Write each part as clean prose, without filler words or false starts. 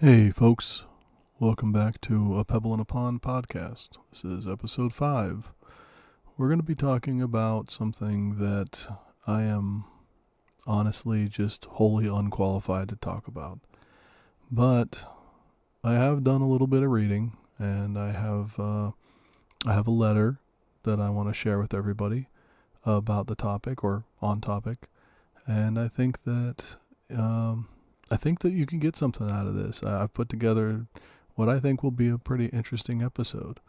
Hey, folks. Welcome back to A Pebble in a Pond podcast. This is episode 5. We're going to be talking about something that I am honestly just wholly unqualified to talk about. But I have done a little bit of reading, and I have a letter that I want to share with everybody about the topic or on topic. And I think that you can get something out of this. I've put together what I think will be a pretty interesting episode.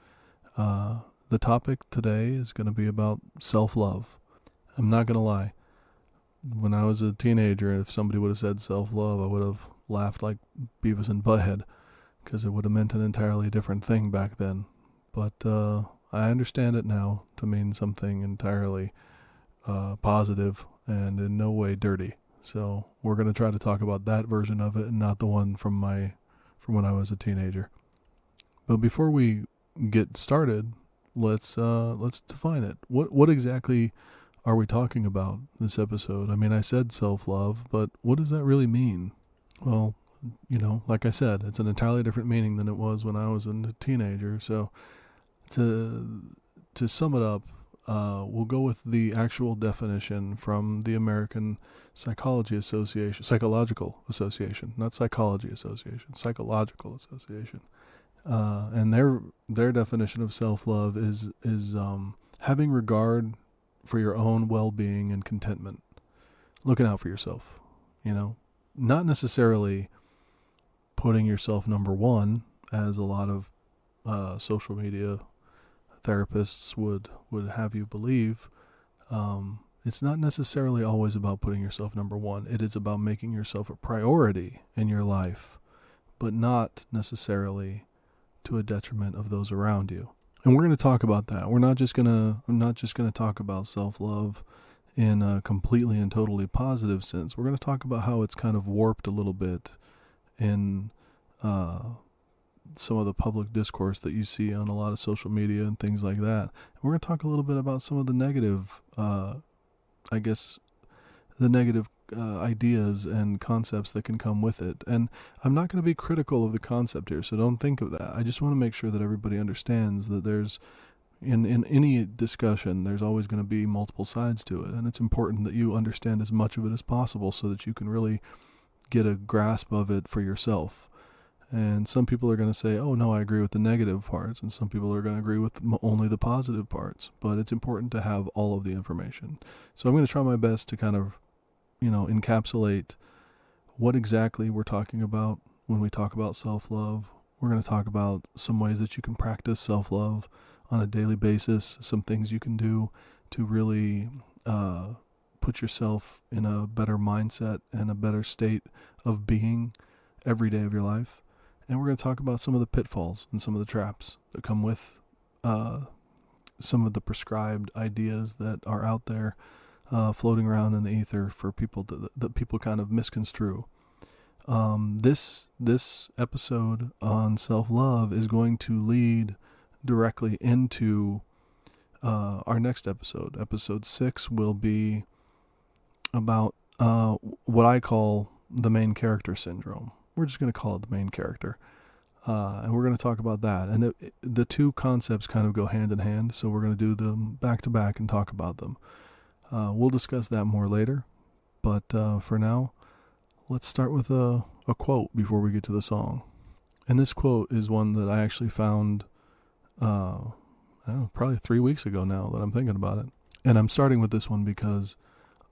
The topic today is going to be about self-love. I'm not going to lie. When I was a teenager, if somebody would have said self-love, I would have laughed like Beavis and Butthead because it would have meant an entirely different thing back then. But I understand it now to mean something entirely positive and in no way dirty. So we're going to try to talk about that version of it and not the one from when I was a teenager. But before we get started, let's define it. What exactly are we talking about this episode? I mean, I said self-love, but what does that really mean? Well, like I said, it's an entirely different meaning than it was when I was a teenager. So to sum it up, we'll go with the actual definition from the American Psychological Association, not Psychology Association, Psychological Association. And their definition of self-love is having regard for your own well-being and contentment, looking out for yourself. Not necessarily putting yourself number one, as a lot of social media therapists would have you believe. It's not necessarily always about putting yourself number one. It is about making yourself a priority in your life, but not necessarily to a detriment of those around you. And we're going to talk about that. I'm not just going to talk about self-love in a completely and totally positive sense. We're going to talk about how it's kind of warped a little bit in some of the public discourse that you see on a lot of social media and things like that. And we're going to talk a little bit about some of the negative, ideas and concepts that can come with it. And I'm not going to be critical of the concept here, so don't think of that. I just want to make sure that everybody understands that there's, in any discussion, there's always going to be multiple sides to it. And it's important that you understand as much of it as possible so that you can really get a grasp of it for yourself. And some people are going to say, oh, no, I agree with the negative parts. And some people are going to agree with only the positive parts. But it's important to have all of the information. So I'm going to try my best to kind of, encapsulate what exactly we're talking about when we talk about self-love. We're going to talk about some ways that you can practice self-love on a daily basis, some things you can do to really put yourself in a better mindset and a better state of being every day of your life. And we're going to talk about some of the pitfalls and some of the traps that come with some of the prescribed ideas that are out there floating around in the ether for people that people kind of misconstrue. This episode on self-love is going to lead directly into our next episode. Episode 6 will be about what I call the main character syndrome. We're just going to call it the main character. And we're going to talk about that. And the two concepts kind of go hand in hand, so we're going to do them back to back and talk about them. We'll discuss that more later. But for now, let's start with a quote before we get to the song. And this quote is one that I actually found probably 3 weeks ago now that I'm thinking about it. And I'm starting with this one because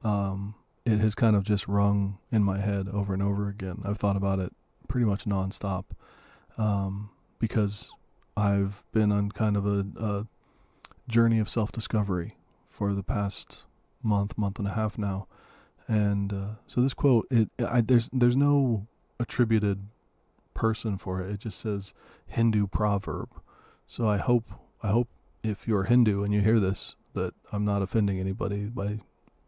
it has kind of just rung in my head over and over again. I've thought about it pretty much nonstop because I've been on kind of a journey of self-discovery for the past month and a half now. And so this quote, there's no attributed person for it. It just says Hindu proverb. So I hope if you're Hindu and you hear this, that I'm not offending anybody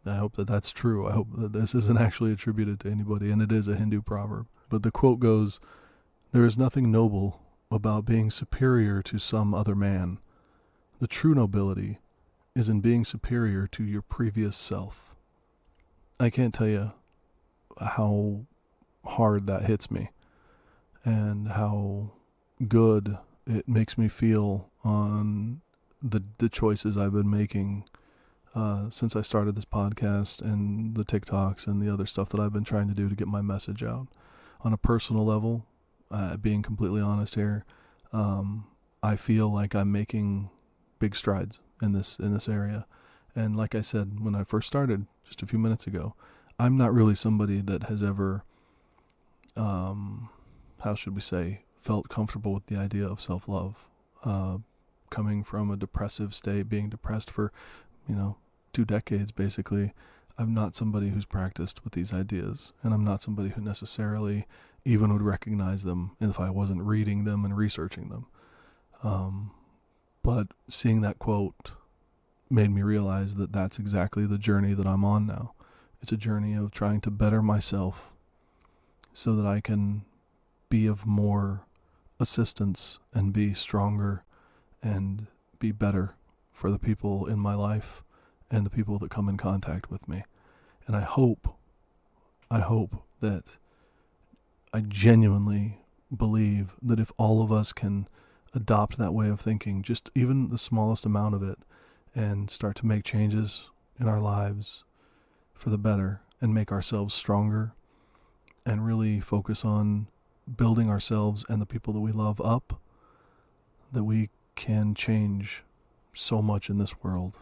I hope that that's true. I hope that this isn't actually attributed to anybody, and it is a Hindu proverb. But the quote goes, "There is nothing noble about being superior to some other man. The true nobility is in being superior to your previous self." I can't tell you how hard that hits me. and how good it makes me feel on the choices I've been making since I started this podcast and the TikToks and the other stuff that I've been trying to do to get my message out. On a personal level, being completely honest here, I feel like I'm making big strides in this area. And like I said when I first started just a few minutes ago, I'm not really somebody that has ever, how should we say, felt comfortable with the idea of self-love. Coming from a depressive state, being depressed for, 2 decades basically, I'm not somebody who's practiced with these ideas, and I'm not somebody who necessarily even would recognize them if I wasn't reading them and researching them. But seeing that quote made me realize that that's exactly the journey that I'm on now. It's a journey of trying to better myself so that I can be of more assistance and be stronger and be better for the people in my life and the people that come in contact with me. And I hope that I genuinely believe that if all of us can adopt that way of thinking, just even the smallest amount of it, and start to make changes in our lives for the better and make ourselves stronger and really focus on building ourselves and the people that we love up, that we can change so much in this world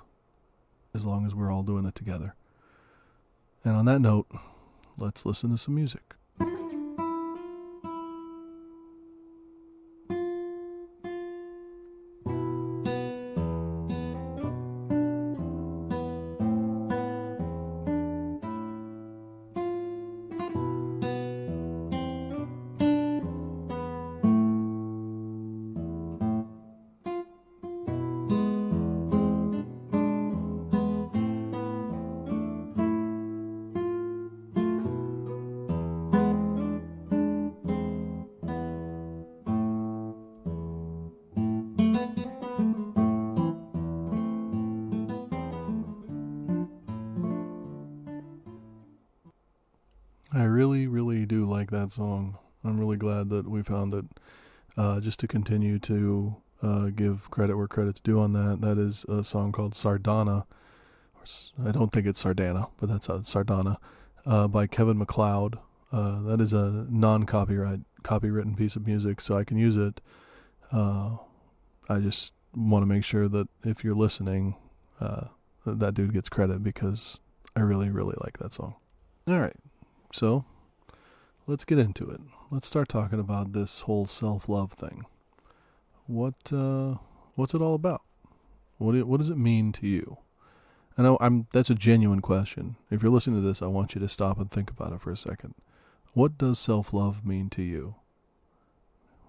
as long as we're all doing it together. And on that note, let's listen to some music. I really, really do like that song. I'm really glad that we found it. Just to continue to give credit where credit's due on that, that is a song called Sardana. I don't think it's Sardana, but that's Sardana, by Kevin MacLeod. That is a copywritten piece of music, so I can use it. I just want to make sure that if you're listening, that dude gets credit because I really, really like that song. All right. So, let's get into it. Let's start talking about this whole self-love thing. What's it all about? What does it mean to you? And that's a genuine question. If you're listening to this, I want you to stop and think about it for a second. What does self-love mean to you?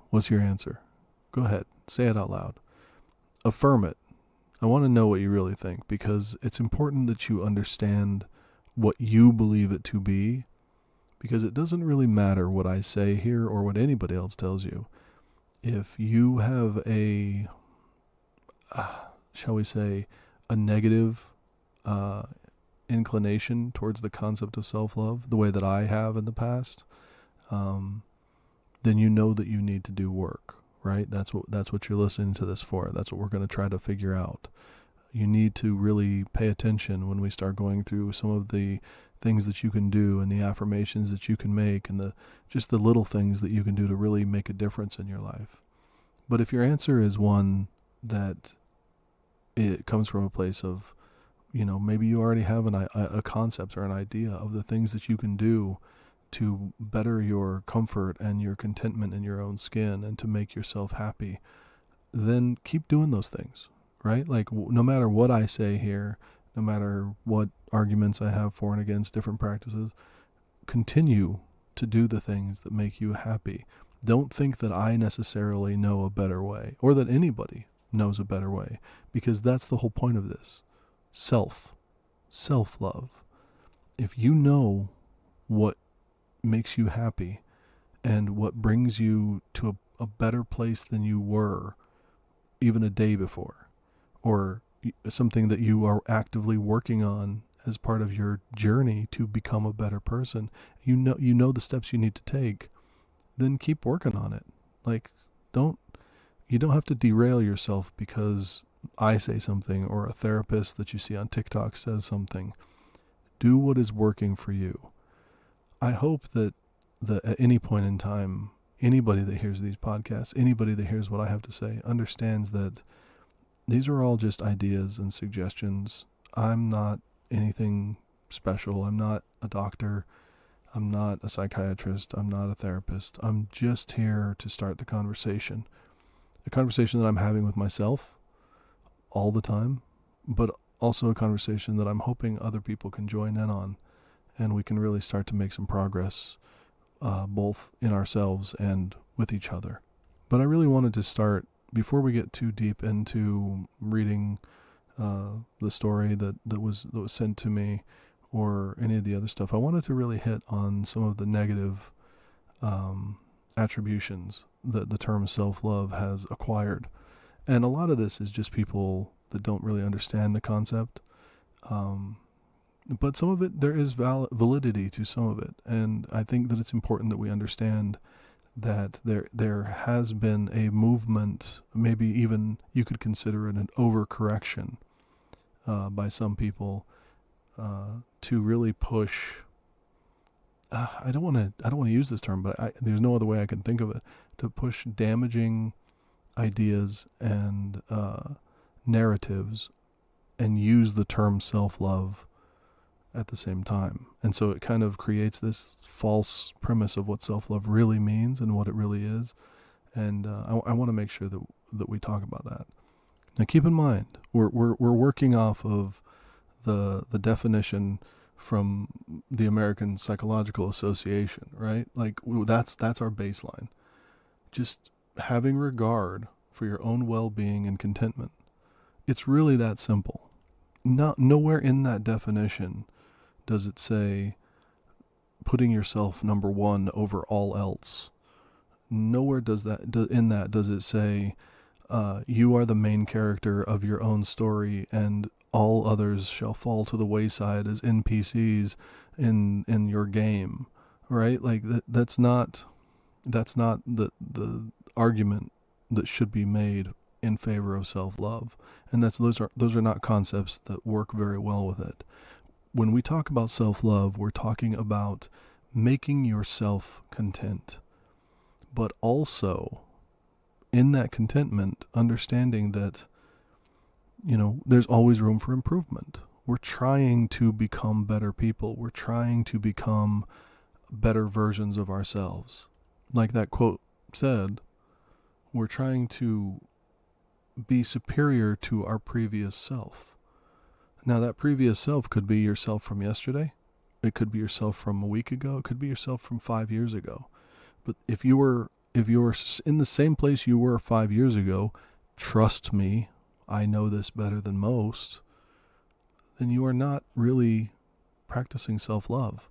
What's your answer? Go ahead. Say it out loud. Affirm it. I want to know what you really think, because it's important that you understand what you believe it to be, because it doesn't really matter what I say here or what anybody else tells you. If you have a, shall we say, a negative inclination towards the concept of self-love, the way that I have in the past, then you know that you need to do work, right? That's what you're listening to this for. That's what we're going to try to figure out. You need to really pay attention when we start going through some of the things that you can do and the affirmations that you can make and just the little things that you can do to really make a difference in your life. But if your answer is one that it comes from a place of, maybe you already have a concept or an idea of the things that you can do to better your comfort and your contentment in your own skin and to make yourself happy, then keep doing those things, right? Like no matter what I say here, no matter what arguments I have for and against different practices, continue to do the things that make you happy. Don't think that I necessarily know a better way or that anybody knows a better way, because that's the whole point of this. Self-love. If you know what makes you happy and what brings you to a better place than you were even a day before, or something that you are actively working on as part of your journey to become a better person, you know the steps you need to take, then keep working on it. Like, you don't have to derail yourself because I say something or a therapist that you see on TikTok says something. Do what is working for you. I hope that at any point in time, anybody that hears these podcasts, anybody that hears what I have to say, understands that these are all just ideas and suggestions. I'm not anything special. I'm not a doctor. I'm not a psychiatrist. I'm not a therapist. I'm just here to start the conversation. A conversation that I'm having with myself all the time, but also a conversation that I'm hoping other people can join in on, and we can really start to make some progress, both in ourselves and with each other. But I really wanted to start, before we get too deep into reading the story that was sent to me, or any of the other stuff, I wanted to really hit on some of the negative attributions that the term self-love has acquired. And a lot of this is just people that don't really understand the concept. But some of it, there is validity to some of it. And I think that it's important that we understand that there has been a movement, maybe even you could consider it an overcorrection by some people, to really push. I don't want to use this term, but there's no other way I can think of it, to push damaging ideas and narratives and use the term self-love at the same time. And so it kind of creates this false premise of what self-love really means and what it really is. And I want to make sure that we talk about that. Now keep in mind, we're working off of the definition from the American Psychological Association, right? Like, that's our baseline. Just having regard for your own well-being and contentment. It's really that simple. Nowhere in that definition does it say putting yourself number one over all else. Nowhere does it say you are the main character of your own story and all others shall fall to the wayside as NPCs in your game, right? Like that's not the argument that should be made in favor of self-love. And those are not concepts that work very well with it. When we talk about self-love, we're talking about making yourself content, but also in that contentment, understanding that, there's always room for improvement. We're trying to become better people. We're trying to become better versions of ourselves. Like that quote said, we're trying to be superior to our previous self. Now, that previous self could be yourself from yesterday. It could be yourself from a week ago. It could be yourself from 5 years ago. But if you were in the same place you were 5 years ago, trust me, I know this better than most, then you are not really practicing self-love.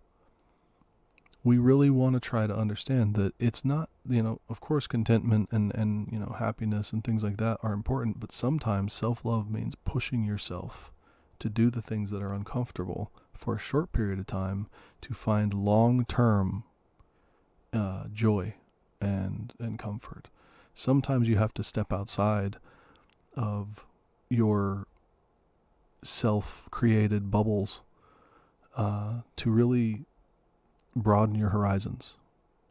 We really want to try to understand that it's not, of course, contentment and happiness and things like that are important, but sometimes self-love means pushing yourself to do the things that are uncomfortable for a short period of time to find long-term joy and comfort. Sometimes you have to step outside of your self-created bubbles to really broaden your horizons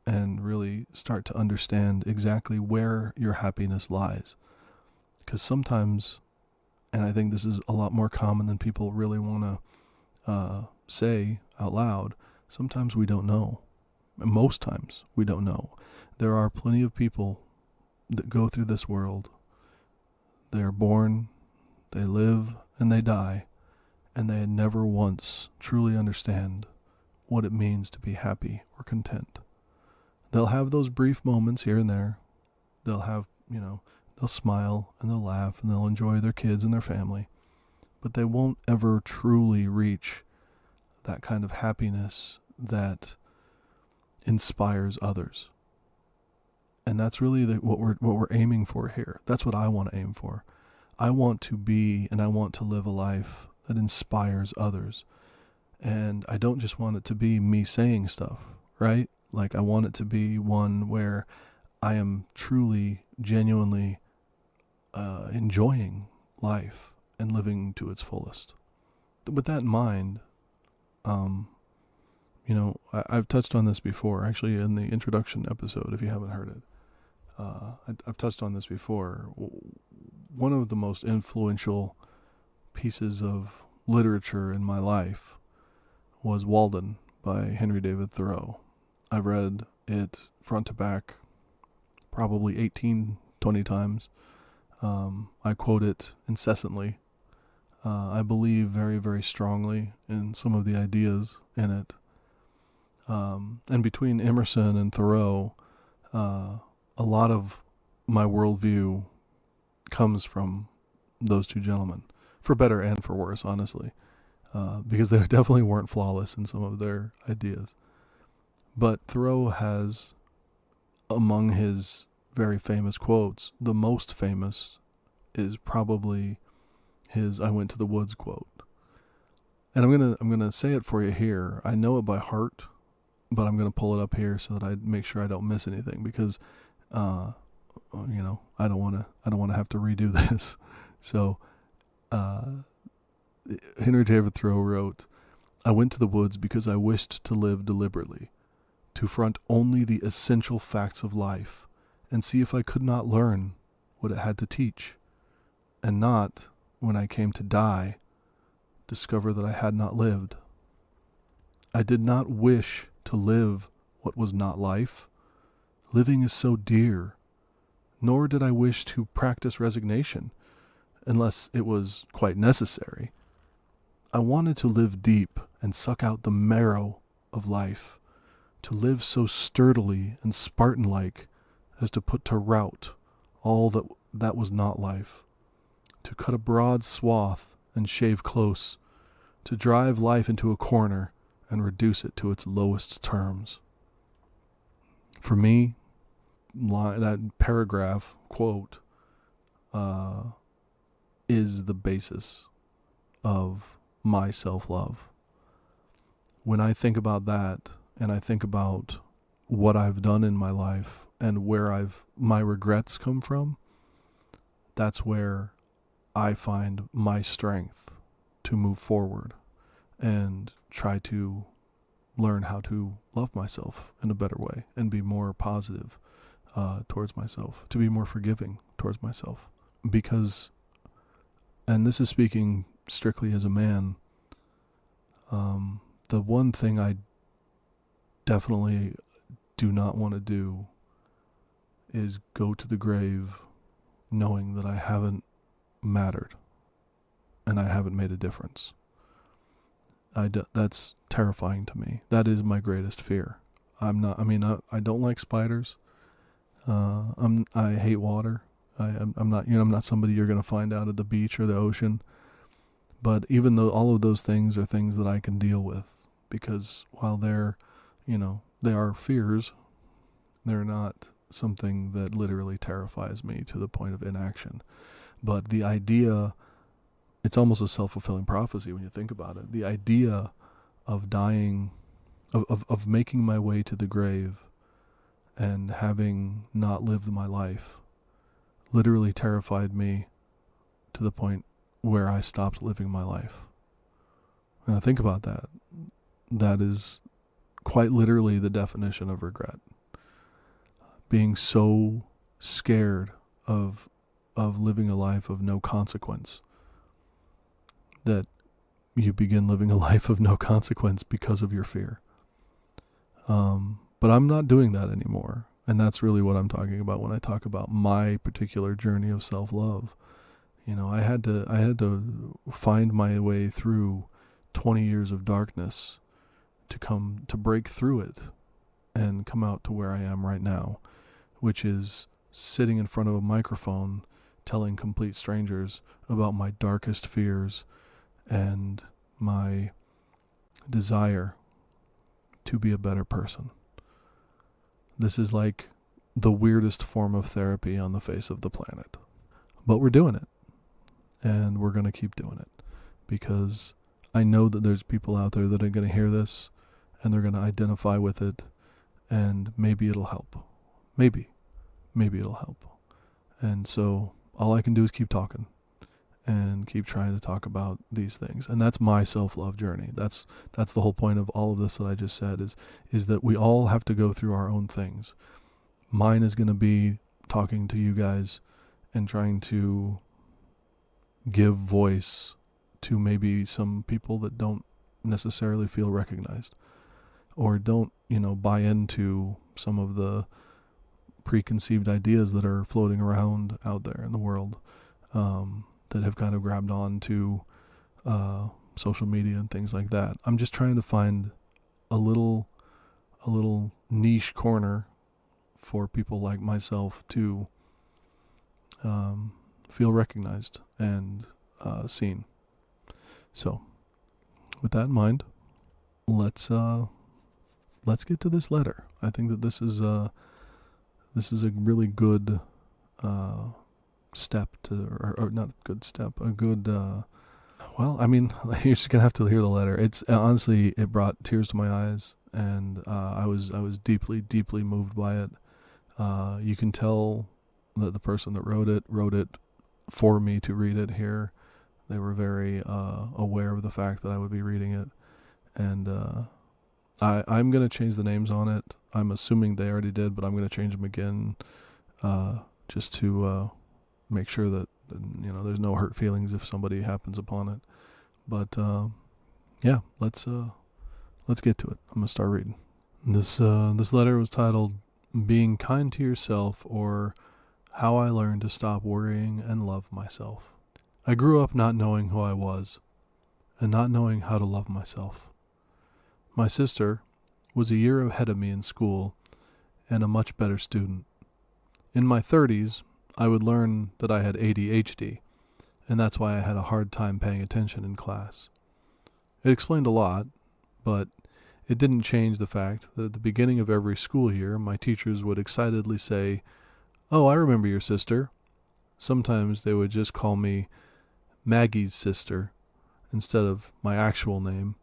and really start to understand exactly where your happiness lies. Because sometimes, and I think this is a lot more common than people really want to say out loud, sometimes we don't know. And most times we don't know. There are plenty of people that go through this world. They are born, they live, and they die, and they never once truly understand what it means to be happy or content. They'll have those brief moments here and there. They'll have, they'll smile and they'll laugh and they'll enjoy their kids and their family, but they won't ever truly reach that kind of happiness that inspires others. And that's really what we're aiming for here. That's what I want to aim for. I want to be and I want to live a life that inspires others. And I don't just want it to be me saying stuff, right? Like, I want it to be one where I am truly, genuinely enjoying life and living to its fullest. With that in mind, I've touched on this before, actually, in the introduction episode, if you haven't heard it. I've touched on this before. One of the most influential pieces of literature in my life was Walden by Henry David Thoreau. I've read it front to back probably 18, 20 times. I quote it incessantly. I believe very, very strongly in some of the ideas in it. And between Emerson and Thoreau, a lot of my worldview comes from those two gentlemen, for better and for worse, honestly, because they definitely weren't flawless in some of their ideas. But Thoreau has, among his very famous quotes, the most famous is probably his "I went to the woods" quote. And I'm gonna say it for you here. I know it by heart, but I'm gonna pull it up here so that I make sure I don't miss anything, because I don't want to have to redo this. So Henry David Thoreau wrote, "I went to the woods because I wished to live deliberately, to front only the essential facts of life, and see if I could not learn what it had to teach, and not, when I came to die, discover that I had not lived. I did not wish to live what was not life. Living is so dear. Nor did I wish to practice resignation, unless it was quite necessary. I wanted to live deep and suck out the marrow of life, to live so sturdily and Spartan-like as to put to rout all that was not life, to cut a broad swath and shave close, to drive life into a corner and reduce it to its lowest terms." For me, that paragraph quote is the basis of my self-love. When I think about that, and I think about what I've done in my life and where my regrets come from, that's where I find my strength to move forward and try to learn how to love myself in a better way and be more positive towards myself, to be more forgiving towards myself. Because, and this is speaking strictly as a man, the one thing I definitely do not want to do is go to the grave knowing that I haven't mattered and I haven't made a difference. That's terrifying to me. That is my greatest fear. I don't like spiders. I hate water. I'm not somebody you're going to find out at the beach or the ocean. But even though all of those things are things that I can deal with, because while they are fears, they're not something that literally terrifies me to the point of inaction. But the idea, it's almost a self-fulfilling prophecy when you think about it. The idea of dying, of making my way to the grave and having not lived my life literally terrified me to the point where I stopped living my life. And I think about that. That is quite literally the definition of regret. Being so scared of living a life of no consequence that you begin living a life of no consequence because of your fear. But I'm not doing that anymore. And that's really what I'm talking about when I talk about my particular journey of self-love. I had to find my way through 20 years of darkness to break through it and come out to where I am right now, which is sitting in front of a microphone telling complete strangers about my darkest fears and my desire to be a better person. This is like the weirdest form of therapy on the face of the planet. But we're doing it. And we're going to keep doing it. Because I know that there's people out there that are going to hear this and they're going to identify with it and maybe it'll help. Maybe it'll help. And so all I can do is keep talking and keep trying to talk about these things. And that's my self-love journey. That's the whole point of all of this that I just said is that we all have to go through our own things. Mine is going to be talking to you guys and trying to give voice to maybe some people that don't necessarily feel recognized or don't, buy into some of the preconceived ideas that are floating around out there in the world, that have kind of grabbed on to social media and things like that. I'm just trying to find a little niche corner for people like myself to feel recognized and seen. So, with that in mind, let's get to this letter. I think that this is a really good step to, or not a good step, a good. Well, I mean, you're just gonna have to hear the letter. It's honestly, it brought tears to my eyes, and I was deeply moved by it. You can tell that the person that wrote it for me to read it here. They were very aware of the fact that I would be reading it, and I'm going to change the names on it. I'm assuming they already did, but I'm going to change them again, just to make sure that there's no hurt feelings if somebody happens upon it. But yeah, let's get to it. I'm going to start reading. This letter was titled "Being Kind to Yourself," or "How I Learned to Stop Worrying and Love Myself." I grew up not knowing who I was, and not knowing how to love myself. My sister was a year ahead of me in school, and a much better student. In my 30s, I would learn that I had ADHD, and that's why I had a hard time paying attention in class. It explained a lot, but it didn't change the fact that at the beginning of every school year, my teachers would excitedly say, "Oh, I remember your sister." Sometimes they would just call me Maggie's sister instead of my actual name.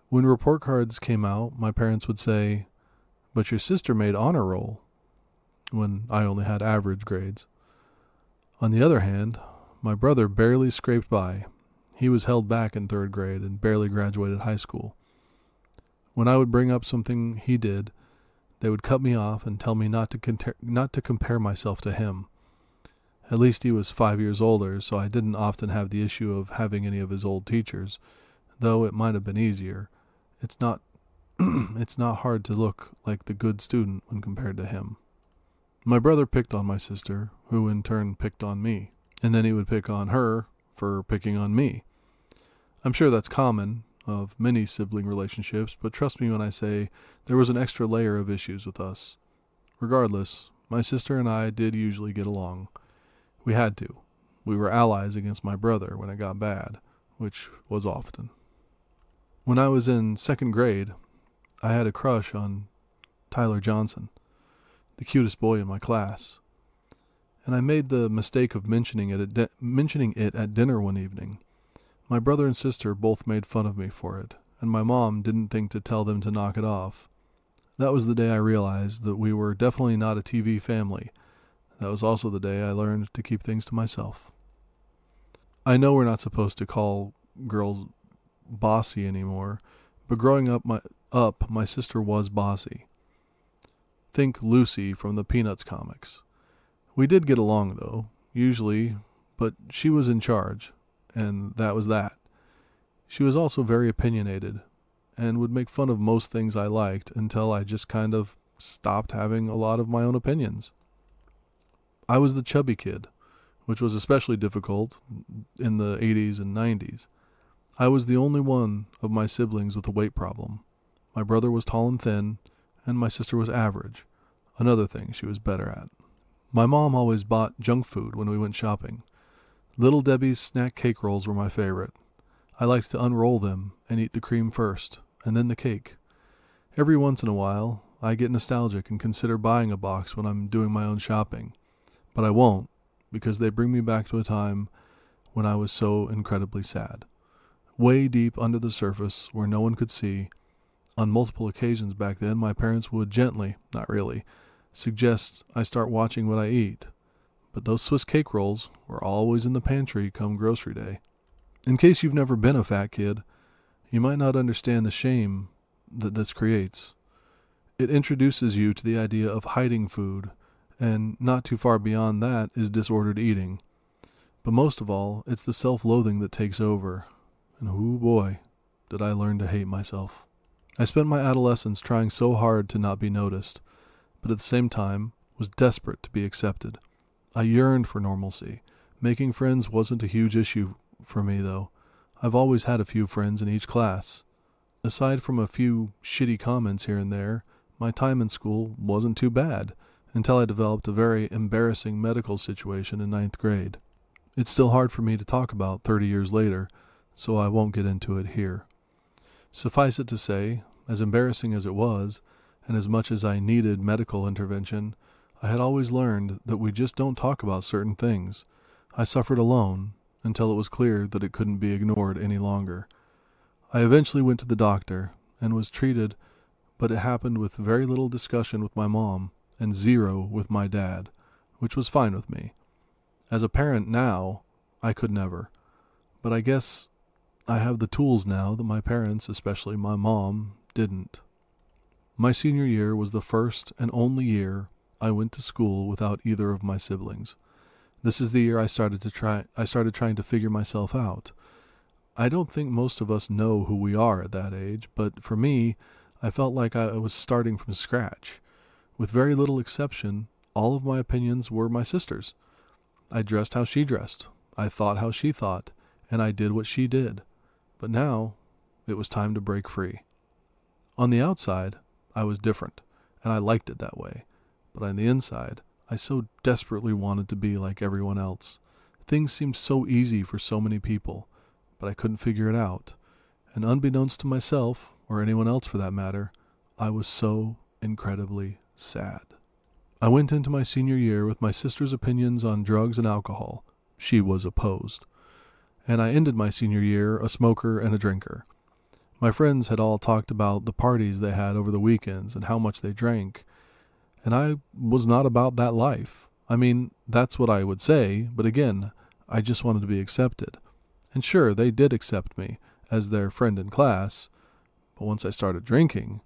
When report cards came out, my parents would say, "But your sister made honor roll," when I only had average grades. On the other hand, my brother barely scraped by. He was held back in 3rd grade and barely graduated high school. When I would bring up something he did, they would cut me off and tell me not to compare myself to him. At least he was 5 years older, so I didn't often have the issue of having any of his old teachers, though it might have been easier. It's not it's not hard to look like the good student when compared to him. My brother picked on my sister, who in turn picked on me, and then he would pick on her for picking on me. I'm sure that's common of many sibling relationships, but trust me when I say there was an extra layer of issues with us. Regardless, my sister and I did usually get along. We had to. We were allies against my brother when it got bad, which was often. When I was in 2nd grade, I had a crush on Tyler Johnson, the cutest boy in my class, and I made the mistake of mentioning it at dinner one evening. My brother and sister both made fun of me for it, and my mom didn't think to tell them to knock it off. That was the day I realized that we were definitely not a TV family. That was also the day I learned to keep things to myself. I know we're not supposed to call girls bossy anymore, but growing up, my sister was bossy. Think Lucy from the Peanuts comics. We did get along, though, usually, but she was in charge, and that was that. She was also very opinionated, and would make fun of most things I liked until I just kind of stopped having a lot of my own opinions. I was the chubby kid, which was especially difficult in the 80s and 90s. I was the only one of my siblings with a weight problem. My brother was tall and thin, and my sister was average, another thing she was better at. My mom always bought junk food when we went shopping. Little Debbie's snack cake rolls were my favorite. I liked to unroll them and eat the cream first, and then the cake. Every once in a while, I get nostalgic and consider buying a box when I'm doing my own shopping, but I won't, because they bring me back to a time when I was so incredibly sad. Way deep under the surface, where no one could see, On multiple occasions back then, my parents would gently, not really, suggest I start watching what I eat. But those Swiss cake rolls were always in the pantry come grocery day. In case you've never been a fat kid, you might not understand the shame that this creates. It introduces you to the idea of hiding food, and not too far beyond that is disordered eating. But most of all, it's the self-loathing that takes over. And oh boy, did I learn to hate myself. I spent my adolescence trying so hard to not be noticed, but at the same time was desperate to be accepted. I yearned for normalcy. Making friends wasn't a huge issue for me, though. I've always had a few friends in each class. Aside from a few shitty comments here and there, my time in school wasn't too bad, until I developed a very embarrassing medical situation in 9th grade. It's still hard for me to talk about 30 years later, so I won't get into it here. Suffice it to say, as embarrassing as it was, and as much as I needed medical intervention, I had always learned that we just don't talk about certain things. I suffered alone until it was clear that it couldn't be ignored any longer. I eventually went to the doctor and was treated, but it happened with very little discussion with my mom and zero with my dad, which was fine with me. As a parent now, I could never. But I guess I have the tools now that my parents, especially my mom, didn't. My senior year was the first and only year I went to school without either of my siblings. This is the year I started trying to figure myself out. I don't think most of us know who we are at that age, but for me, I felt like I was starting from scratch. With very little exception, all of my opinions were my sister's. I dressed how she dressed, I thought how she thought, and I did what she did. But now, it was time to break free. On the outside, I was different, and I liked it that way. But on the inside, I so desperately wanted to be like everyone else. Things seemed so easy for so many people, but I couldn't figure it out. And unbeknownst to myself, or anyone else for that matter, I was so incredibly sad. I went into my senior year with my sister's opinions on drugs and alcohol. She was opposed. And I ended my senior year a smoker and a drinker. My friends had all talked about the parties they had over the weekends and how much they drank, and I was not about that life. I mean, that's what I would say, but again, I just wanted to be accepted. And sure, they did accept me as their friend in class, but once I started drinking,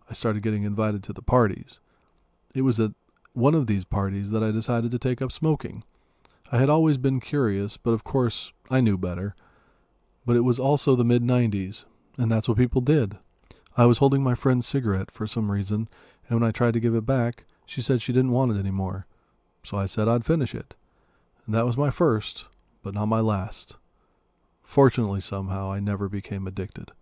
I started getting invited to the parties. It was at one of these parties that I decided to take up smoking. I had always been curious, but of course, I knew better. But it was also the mid-90s, and that's what people did. I was holding my friend's cigarette for some reason, and when I tried to give it back, she said she didn't want it anymore. So I said I'd finish it. And that was my first, but not my last. Fortunately, somehow, I never became addicted.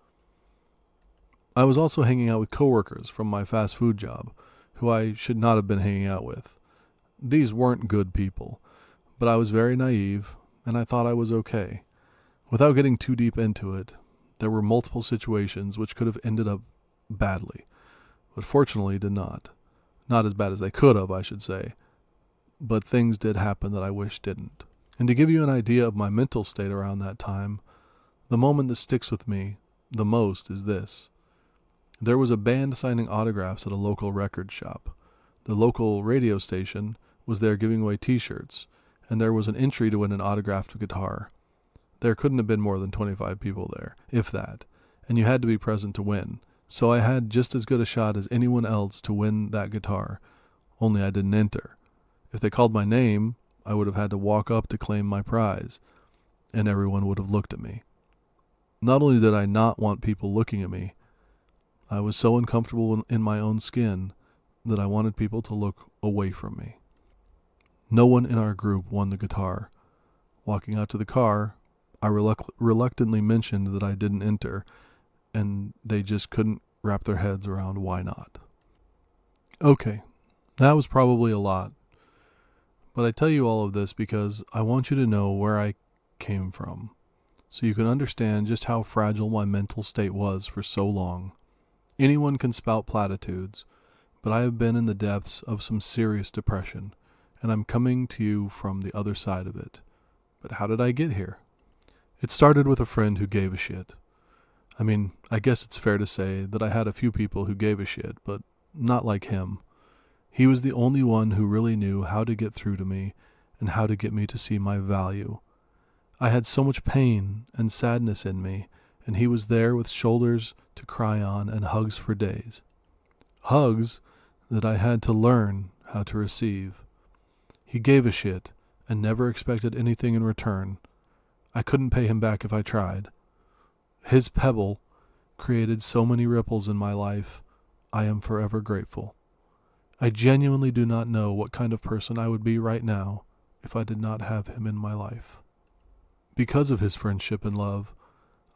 I was also hanging out with coworkers from my fast food job, who I should not have been hanging out with. These weren't good people, but I was very naive, and I thought I was okay. Without getting too deep into it, there were multiple situations which could have ended up badly, but fortunately did not. Not as bad as they could have, I should say. But things did happen that I wish didn't. And to give you an idea of my mental state around that time, the moment that sticks with me the most is this. There was a band signing autographs at a local record shop. The local radio station was there giving away t-shirts, and there was an entry to win an autographed guitar. There couldn't have been more than 25 people there, if that, and you had to be present to win. So I had just as good a shot as anyone else to win that guitar, only I didn't enter. If they called my name, I would have had to walk up to claim my prize, and everyone would have looked at me. Not only did I not want people looking at me, I was so uncomfortable in my own skin that I wanted people to look away from me. No one in our group won the guitar. Walking out to the car, I reluctantly mentioned that I didn't enter, and they just couldn't wrap their heads around why not. Okay, that was probably a lot, but I tell you all of this because I want you to know where I came from, so you can understand just how fragile my mental state was for so long. Anyone can spout platitudes, but I have been in the depths of some serious depression, and I'm coming to you from the other side of it. But how did I get here? It started with a friend who gave a shit. I mean, I guess it's fair to say that I had a few people who gave a shit, but not like him. He was the only one who really knew how to get through to me and how to get me to see my value. I had so much pain and sadness in me, and he was there with shoulders to cry on and hugs for days. Hugs that I had to learn how to receive. He gave a shit and never expected anything in return. I couldn't pay him back if I tried. His pebble created so many ripples in my life. I am forever grateful. I genuinely do not know what kind of person I would be right now if I did not have him in my life. Because of his friendship and love,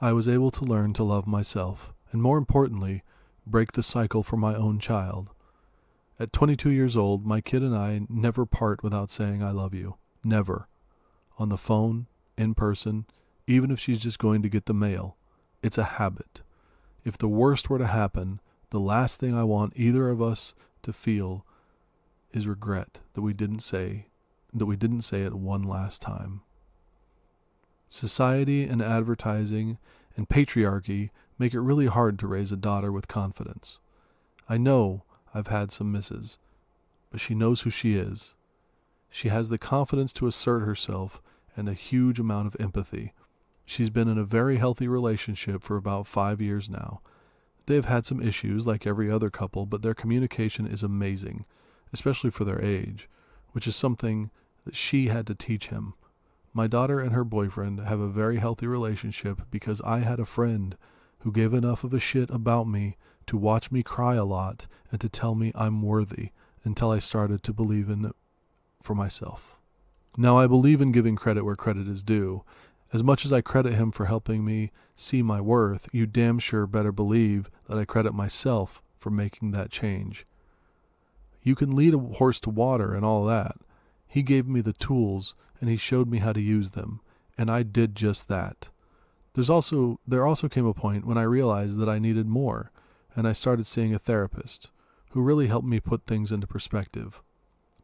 I was able to learn to love myself, and more importantly, break the cycle for my own child. At 22 years old, my kid and I never part without saying I love you. Never. On the phone, in person, even if she's just going to get the mail. It's a habit. If the worst were to happen, the last thing I want either of us to feel is regret that we didn't say it one last time. Society and advertising and patriarchy make it really hard to raise a daughter with confidence. I know I've had some misses, but she knows who she is. She has the confidence to assert herself and a huge amount of empathy. She's been in a very healthy relationship for about 5 years now. They've had some issues like every other couple, but their communication is amazing, especially for their age, which is something that she had to teach him. My daughter and her boyfriend have a very healthy relationship because I had a friend who gave enough of a shit about me to watch me cry a lot and to tell me I'm worthy until I started to believe in it for myself. Now I believe in giving credit where credit is due. As much as I credit him for helping me see my worth, you damn sure better believe that I credit myself for making that change. You can lead a horse to water and all that. He gave me the tools and he showed me how to use them, and I did just that. There also came a point when I realized that I needed more, and I started seeing a therapist who really helped me put things into perspective.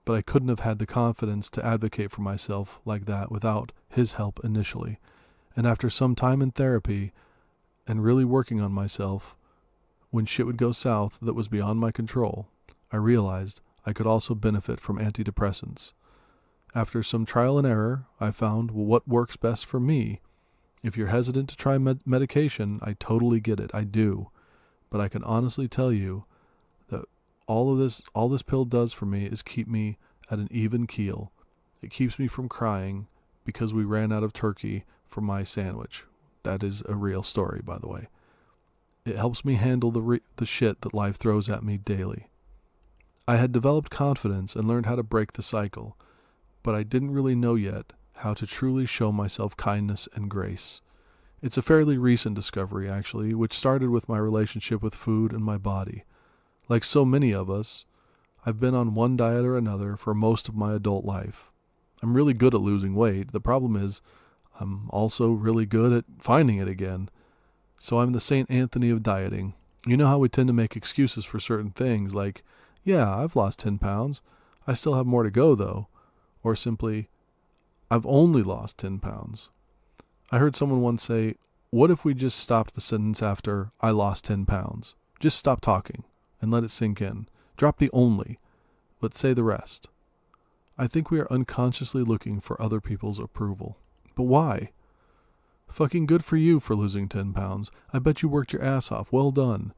But I couldn't have had the confidence to advocate for myself like that without his help initially. And after some time in therapy and really working on myself, when shit would go south that was beyond my control, I realized I could also benefit from antidepressants. After some trial and error, I found what works best for me. If you're hesitant to try medication, I totally get it. I do. But I can honestly tell you that all this pill does for me is keep me at an even keel. It keeps me from crying because we ran out of turkey for my sandwich. That is a real story, by the way. It helps me handle the shit that life throws at me daily. I had developed confidence and learned how to break the cycle, but I didn't really know yet how to truly show myself kindness and grace. It's a fairly recent discovery, actually, which started with my relationship with food and my body. Like so many of us, I've been on one diet or another for most of my adult life. I'm really good at losing weight. The problem is, I'm also really good at finding it again. So I'm the St. Anthony of dieting. You know how we tend to make excuses for certain things, like, yeah, I've lost 10 pounds. I still have more to go, though. Or simply, I've only lost 10 pounds. I heard someone once say, what if we just stopped the sentence after, I lost 10 pounds? Just stop talking and let it sink in. Drop the only, but say the rest. I think we are unconsciously looking for other people's approval. But why? Fucking good for you for losing 10 pounds. I bet you worked your ass off. Well done.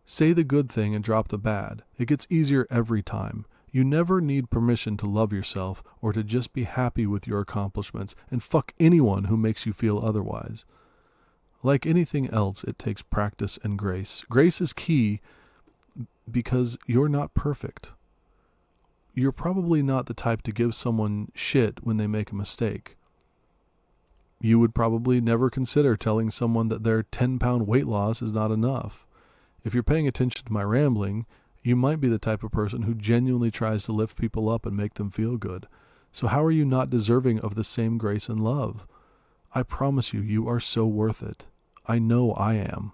Say the good thing and drop the bad. It gets easier every time. You never need permission to love yourself or to just be happy with your accomplishments, and fuck anyone who makes you feel otherwise. Like anything else, it takes practice and grace. Grace is key because you're not perfect. You're probably not the type to give someone shit when they make a mistake. You would probably never consider telling someone that their 10-pound weight loss is not enough. If you're paying attention to my rambling, you might be the type of person who genuinely tries to lift people up and make them feel good. So how are you not deserving of the same grace and love? I promise you, you are so worth it. I know I am.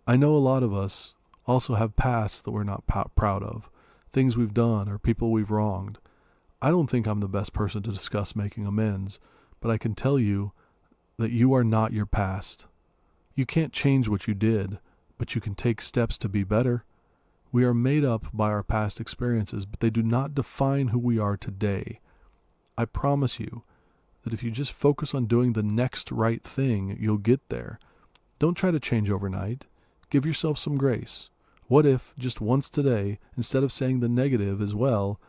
I know a lot of us also have pasts that we're not proud of, things we've done or people we've wronged. I don't think I'm the best person to discuss making amends, but I can tell you that you are not your past. You can't change what you did, but you can take steps to be better. We are made up by our past experiences, but they do not define who we are today. I promise you that if you just focus on doing the next right thing, you'll get there. Don't try to change overnight. Give yourself some grace. What if, just once today, instead of saying the negative as well,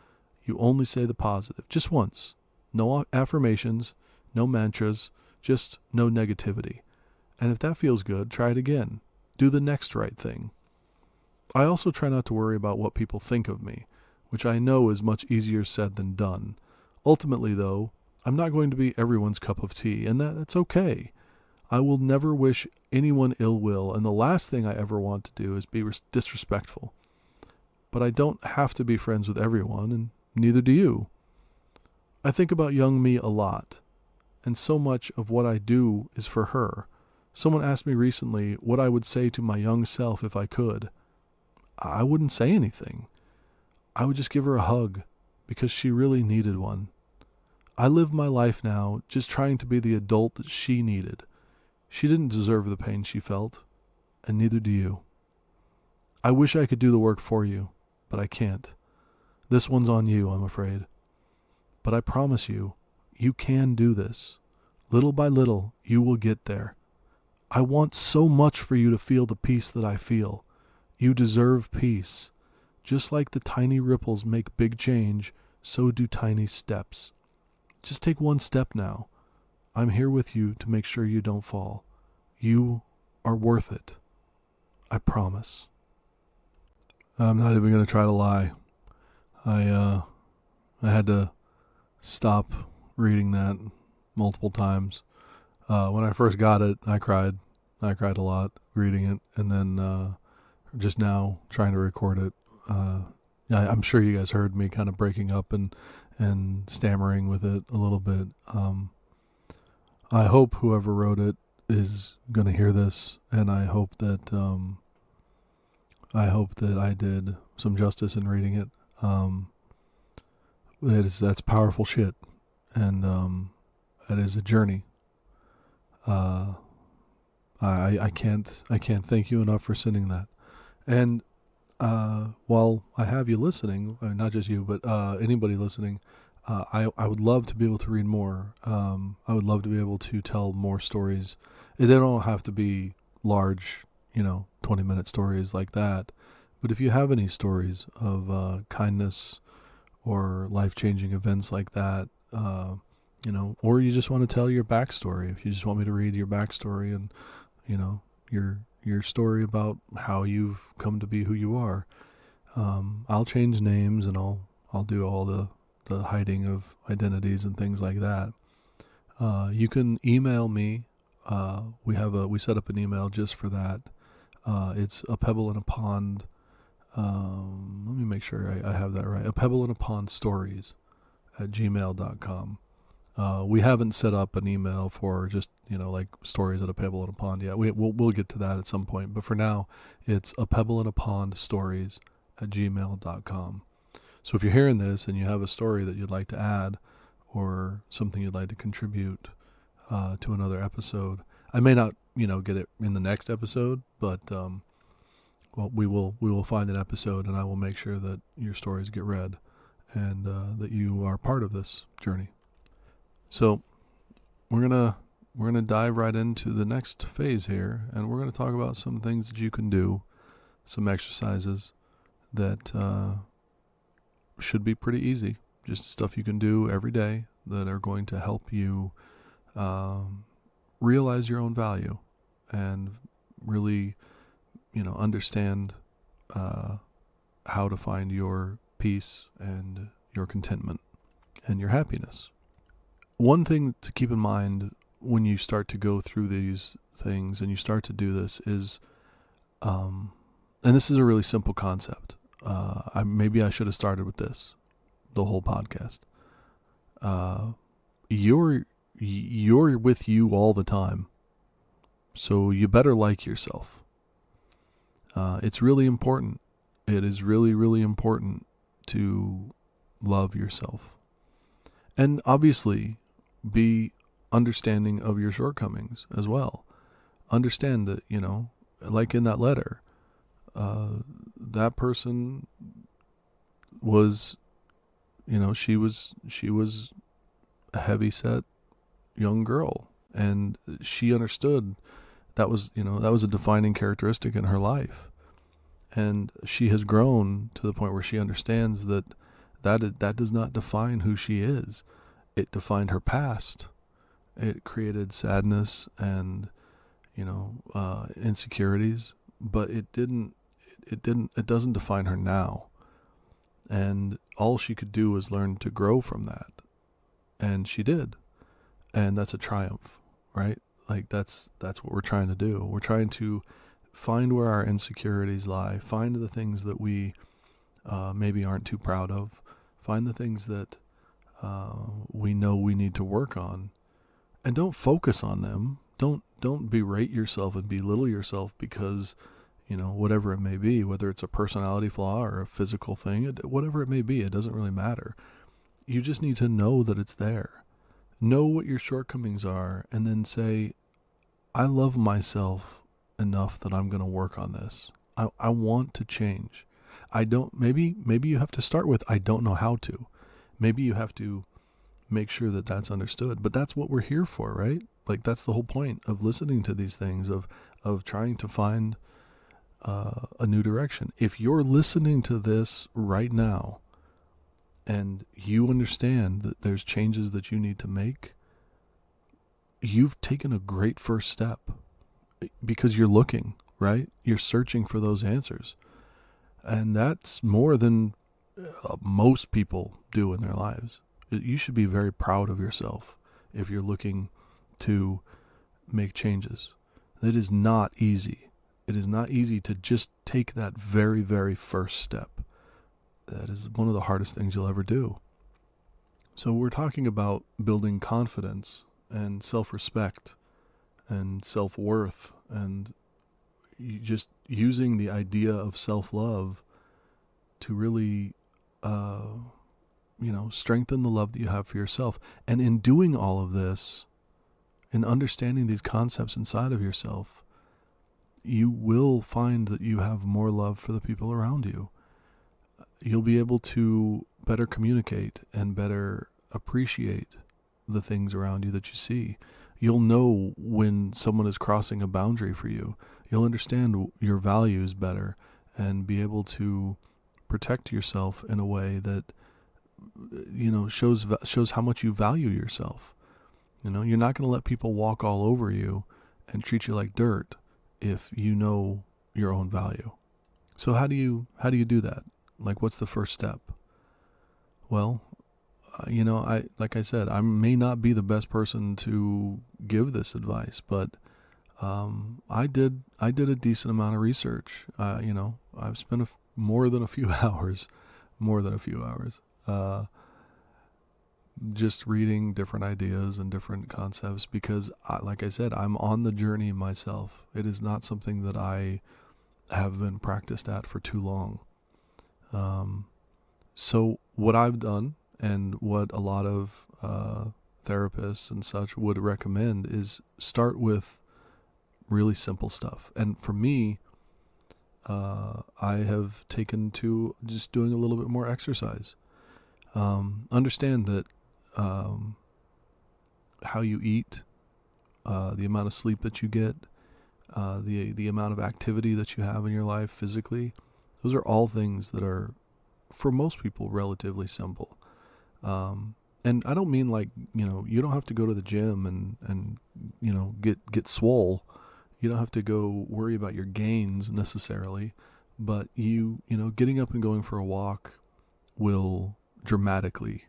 you only say the positive? Just once. No affirmations, no mantras, just no negativity. And if that feels good, try it again. Do the next right thing. I also try not to worry about what people think of me, which I know is much easier said than done. Ultimately, though, I'm not going to be everyone's cup of tea, and that's okay. I will never wish anyone ill will, and the last thing I ever want to do is be disrespectful. But I don't have to be friends with everyone, and neither do you. I think about young me a lot, and so much of what I do is for her. Someone asked me recently what I would say to my young self if I could. I wouldn't say anything. I would just give her a hug, because she really needed one. I live my life now just trying to be the adult that she needed. She didn't deserve the pain she felt, and neither do you. I wish I could do the work for you, but I can't. This one's on you, I'm afraid. But I promise you, you can do this. Little by little, you will get there. I want so much for you to feel the peace that I feel. You deserve peace. Just like the tiny ripples make big change, so do tiny steps. Just take one step now. I'm here with you to make sure you don't fall. You are worth it. I promise. I'm not even going to try to lie. I had to stop reading that multiple times. When I first got it, I cried. I cried a lot reading it, and then just now trying to record it. I'm sure you guys heard me kind of breaking up and stammering with it a little bit. I hope whoever wrote it is going to hear this, and I hope that I did some justice in reading it. That's powerful shit, and that is a journey. I can't thank you enough for sending that. And while I have you listening, not just you, but anybody listening, I would love to be able to read more. I would love to be able to tell more stories. They don't have to be large, 20-minute stories like that. But if you have any stories of kindness or life-changing events like that, or you just want to tell your backstory, if you just want me to read your backstory and, your story about how you've come to be who you are, I'll change names and I'll do all the hiding of identities and things like that. You can email me. We set up an email just for that. It's a pebble in a pond. Let me make sure I have that right. A pebble in a pond stories @gmail.com. We haven't set up an email for just, like stories at a pebble in a pond yet. We'll get to that at some point. But for now, it's a pebble in a pond stories @gmail.com. So if you're hearing this and you have a story that you'd like to add or something you'd like to contribute to another episode, I may not, get it in the next episode, but we will find an episode, and I will make sure that your stories get read and that you are part of this journey. So we're gonna dive right into the next phase here, and we're gonna talk about some things that you can do, some exercises that should be pretty easy, just stuff you can do every day that are going to help you realize your own value and really, understand how to find your peace and your contentment and your happiness. One thing to keep in mind when you start to go through these things and you start to do this is, and this is a really simple concept. Maybe I should have started with this, the whole podcast. You're with you all the time, so you better like yourself. It's really important. It is really, really important to love yourself. And obviously, be understanding of your shortcomings as well. understand that, like in that letter, that person was, she was a heavy set young girl, and she understood that was a defining characteristic in her life. And she has grown to the point where she understands that does not define who she is. It defined her past. It created sadness and, insecurities, but it doesn't define her now. And all she could do was learn to grow from that. And she did. And that's a triumph, right? Like that's what we're trying to do. We're trying to find where our insecurities lie, find the things that we maybe aren't too proud of, find the things that we know we need to work on, and don't focus on them. Don't berate yourself and belittle yourself because, whatever it may be, whether it's a personality flaw or a physical thing, whatever it may be, it doesn't really matter. You just need to know that it's there. Know what your shortcomings are, and then say, I love myself enough that I'm going to work on this. I want to change. Maybe you have to start with, I don't know how to. Maybe you have to make sure that that's understood, but that's what we're here for, right? Like that's the whole point of listening to these things, of trying to find a new direction. If you're listening to this right now and you understand that there's changes that you need to make, you've taken a great first step, because you're looking, right? You're searching for those answers. And that's more than most people do in their lives. You should be very proud of yourself if you're looking to make changes. It is not easy. It is not easy to just take that very, very first step. That is one of the hardest things you'll ever do. So we're talking about building confidence and self-respect and self-worth, and just using the idea of self-love to really, strengthen the love that you have for yourself. And in doing all of this, in understanding these concepts inside of yourself, you will find that you have more love for the people around you. You'll be able to better communicate and better appreciate the things around you that you see. You'll know when someone is crossing a boundary for you. You'll understand your values better and be able to protect yourself in a way that, shows how much you value yourself. You're not going to let people walk all over you and treat you like dirt if you know your own value. So how do you do that? Like, what's the first step? Well, like I said, I may not be the best person to give this advice, but I did a decent amount of research. I've spent more than a few hours, just reading different ideas and different concepts, because like I said, I'm on the journey myself. It is not something that I have been practiced at for too long. So what I've done, and what a lot of therapists and such would recommend, is start with really simple stuff. And for me, I have taken to just doing a little bit more exercise. Understand that how you eat, the amount of sleep that you get, the amount of activity that you have in your life physically, those are all things that are, for most people, relatively simple. And I don't mean like, you don't have to go to the gym and get swole. You don't have to go worry about your gains necessarily, but getting up and going for a walk will dramatically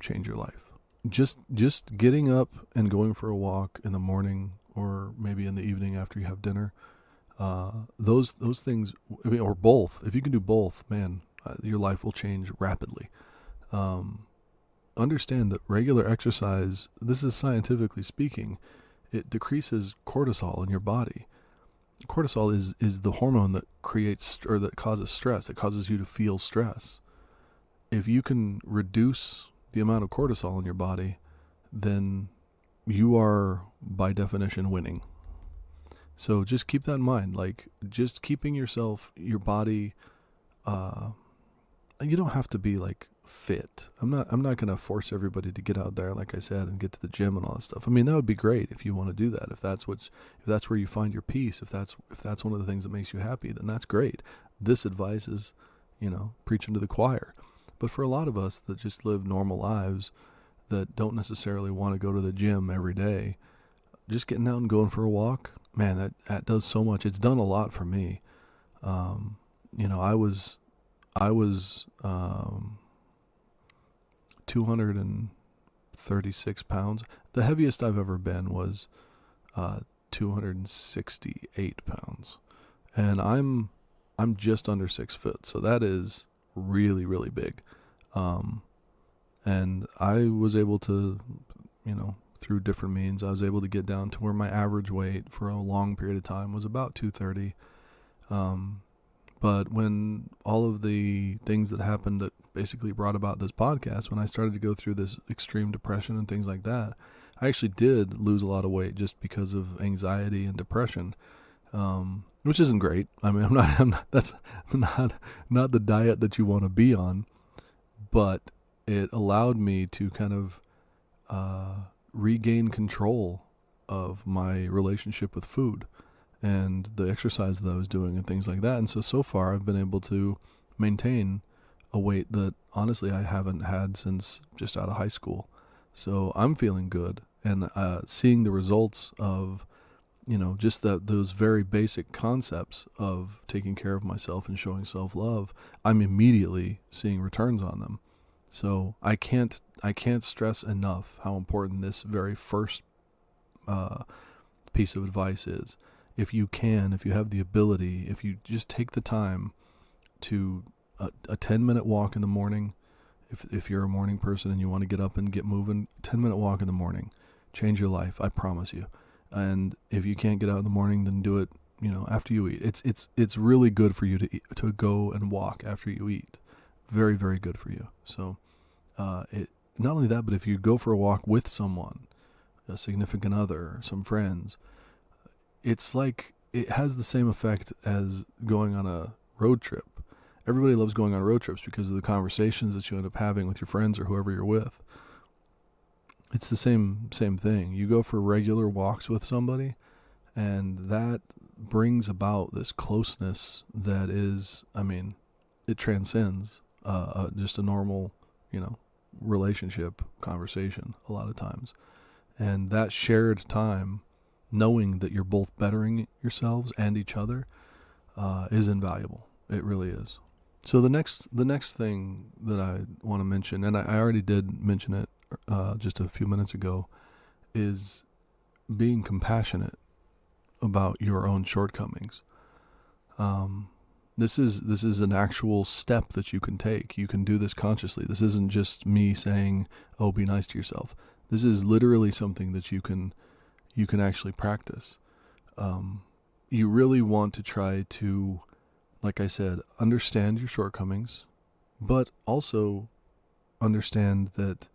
change your life. Just getting up and going for a walk in the morning, or maybe in the evening after you have dinner, those things, or both. If you can do both, man, your life will change rapidly. Understand that regular exercise, this is scientifically speaking, it decreases cortisol in your body. Cortisol is the hormone that creates, or that causes stress. It causes you to feel stress. If you can reduce the amount of cortisol in your body, then you are by definition winning. So just keep that in mind. Like, just keeping your body, uh, you don't have to be like fit. I'm not going to force everybody to get out there, like I said, and get to the gym and all that stuff. I mean, that would be great if you want to do that. If that's where you find your peace, if that's one of the things that makes you happy, then that's great. This advice is, preaching to the choir. But for a lot of us that just live normal lives, that don't necessarily want to go to the gym every day, just getting out and going for a walk, man, that does so much. It's done a lot for me. I was 236 pounds. The heaviest I've ever been was 268 pounds, and I'm just under 6 foot, so that is really, really big. Um, and I was able to, through different means, I was able to get down to where my average weight for a long period of time was about 230. Um, but when all of the things that happened that basically brought about this podcast, when I started to go through this extreme depression and things like that, I actually did lose a lot of weight just because of anxiety and depression, which isn't great. I mean, that's not the diet that you want to be on, but it allowed me to kind of regain control of my relationship with food and the exercise that I was doing and things like that. And so far I've been able to maintain a weight that honestly I haven't had since just out of high school. So I'm feeling good, and seeing the results of, just those very basic concepts of taking care of myself and showing self-love, I'm immediately seeing returns on them. So I can't stress enough how important this very first piece of advice is. If you have the ability, if you just take the time to a 10-minute walk in the morning, if you're a morning person and you want to get up and get moving, 10-minute walk in the morning, change your life, I promise you. And if you can't get out in the morning, then do it, after you eat. It's really good for you to go and walk after you eat. Very, very good for you. So, not only that, but if you go for a walk with someone, a significant other, some friends, it's like it has the same effect as going on a road trip. Everybody loves going on road trips because of the conversations that you end up having with your friends or whoever you're with. It's the same thing. You go for regular walks with somebody, and that brings about this closeness that is, it transcends just a normal, relationship conversation a lot of times. And that shared time, knowing that you're both bettering yourselves and each other, is invaluable. It really is. So the next thing that I want to mention, and I already did mention it just a few minutes ago, is being compassionate about your own shortcomings. This is an actual step that you can take. You can do this consciously. This isn't just me saying, "Oh, be nice to yourself." This is literally something that you can actually practice. You really want to try to, like I said, understand your shortcomings, but also understand that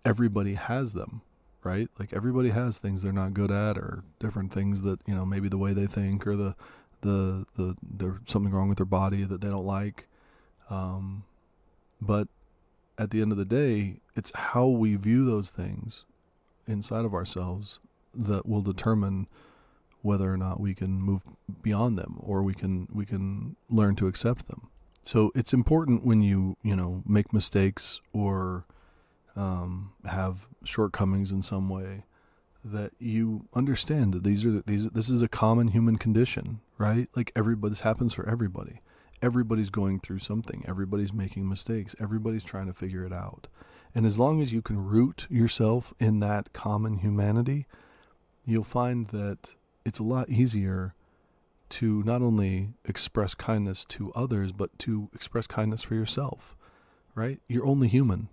everybody has them, right? Like everybody has things they're not good at, or different things that, maybe the way they think, or there's something wrong with their body that they don't like. But at the end of the day, it's how we view those things inside of ourselves that will determine whether or not we can move beyond them, or we can learn to accept them. So it's important when you make mistakes or have shortcomings in some way, that you understand that this is a common human condition, right? Like this happens for everybody. Everybody's going through something. Everybody's making mistakes. Everybody's trying to figure it out. And as long as you can root yourself in that common humanity, you'll find that it's a lot easier to not only express kindness to others, but to express kindness for yourself, right? You're only human.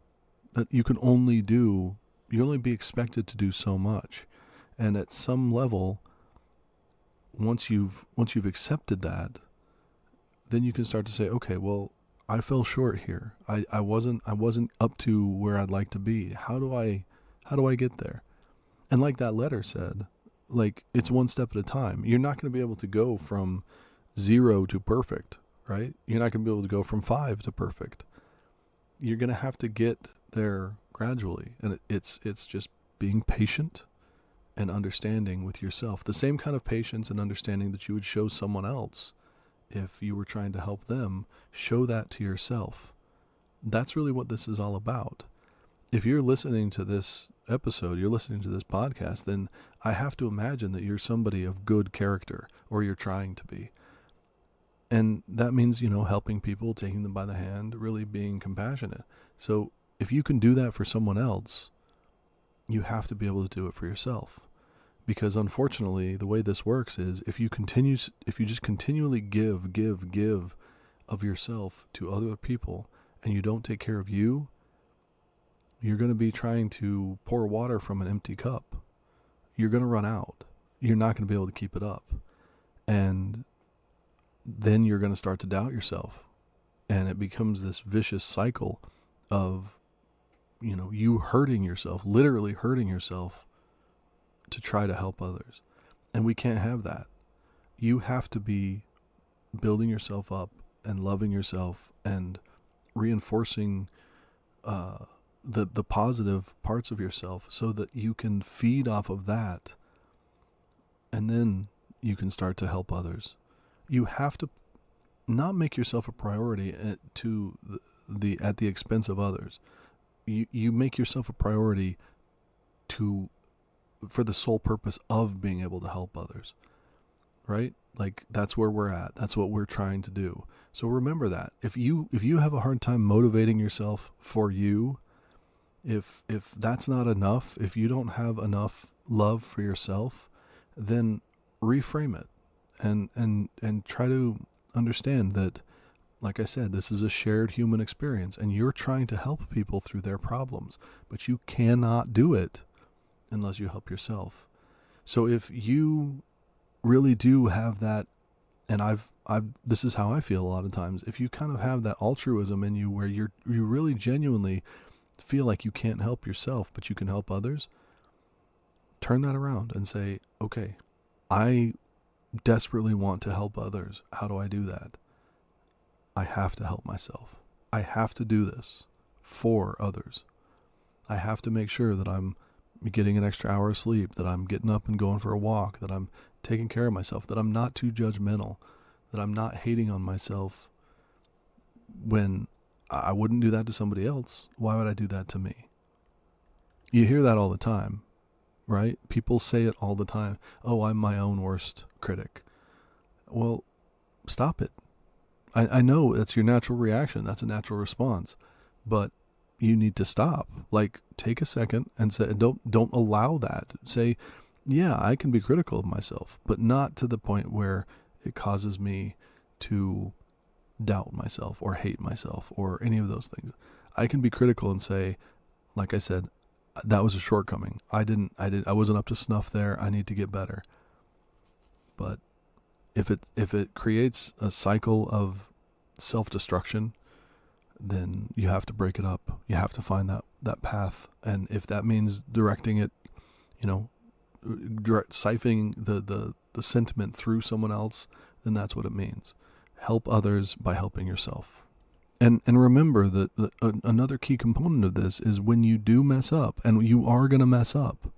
That you can only be expected to do so much. And at some level, once you've accepted that, then you can start to say, okay, well, I fell short here. I wasn't up to where I'd like to be. How do I get there? And like that letter said, like, it's one step at a time. You're not going to be able to go from 0 to perfect, right? You're not going to be able to go from 5 to perfect. You're going to have to get there gradually. And it's just being patient and understanding with yourself. The same kind of patience and understanding that you would show someone else if you were trying to help them, show that to yourself. That's really what this is all about. If you're listening to this episode, you're listening to this podcast, then I have to imagine that you're somebody of good character, or you're trying to be. And that means, helping people, taking them by the hand, really being compassionate. So if you can do that for someone else, you have to be able to do it for yourself. Because unfortunately, the way this works is if you just continually give of yourself to other people, and you don't take care of you, you're going to be trying to pour water from an empty cup. You're going to run out. You're not going to be able to keep it up. And then you're going to start to doubt yourself. And it becomes this vicious cycle of, you hurting yourself, literally hurting yourself to try to help others. And we can't have that. You have to be building yourself up and loving yourself and reinforcing the positive parts of yourself so that you can feed off of that, and then you can start to help others. You have to not make yourself a priority at the expense of others. You make yourself a priority for the sole purpose of being able to help others, right? Like, that's where we're at. That's what we're trying to do. So remember that. If you have a hard time motivating yourself for you, if that's not enough, if you don't have enough love for yourself, then reframe it and try to understand that, like I said, this is a shared human experience, and you're trying to help people through their problems, but you cannot do it unless you help yourself. So if you really do have that, and this is how I feel a lot of times, if you kind of have that altruism in you where you really genuinely feel like you can't help yourself, but you can help others, turn that around and say, okay, I desperately want to help others. How do I do that? I have to help myself. I have to do this for others. I have to make sure that I'm getting an extra hour of sleep, that I'm getting up and going for a walk, that I'm taking care of myself, that I'm not too judgmental, that I'm not hating on myself when I wouldn't do that to somebody else. Why would I do that to me? You hear that all the time, right? People say it all the time. Oh, I'm my own worst critic. Well, stop it. I know that's your natural reaction. That's a natural response, but you need to stop. Like, take a second and say, don't allow that. Say, yeah, I can be critical of myself, but not to the point where it causes me to doubt myself or hate myself or any of those things. I can be critical and say, like I said, that was a shortcoming. I wasn't up to snuff there. I need to get better. But if it creates a cycle of self-destruction, then you have to break it up. You have to find that path. And if that means directing it, siphoning the sentiment through someone else, then that's what it means. Help others by helping yourself. And remember that another key component of this is when you do mess up, and you are going to mess up,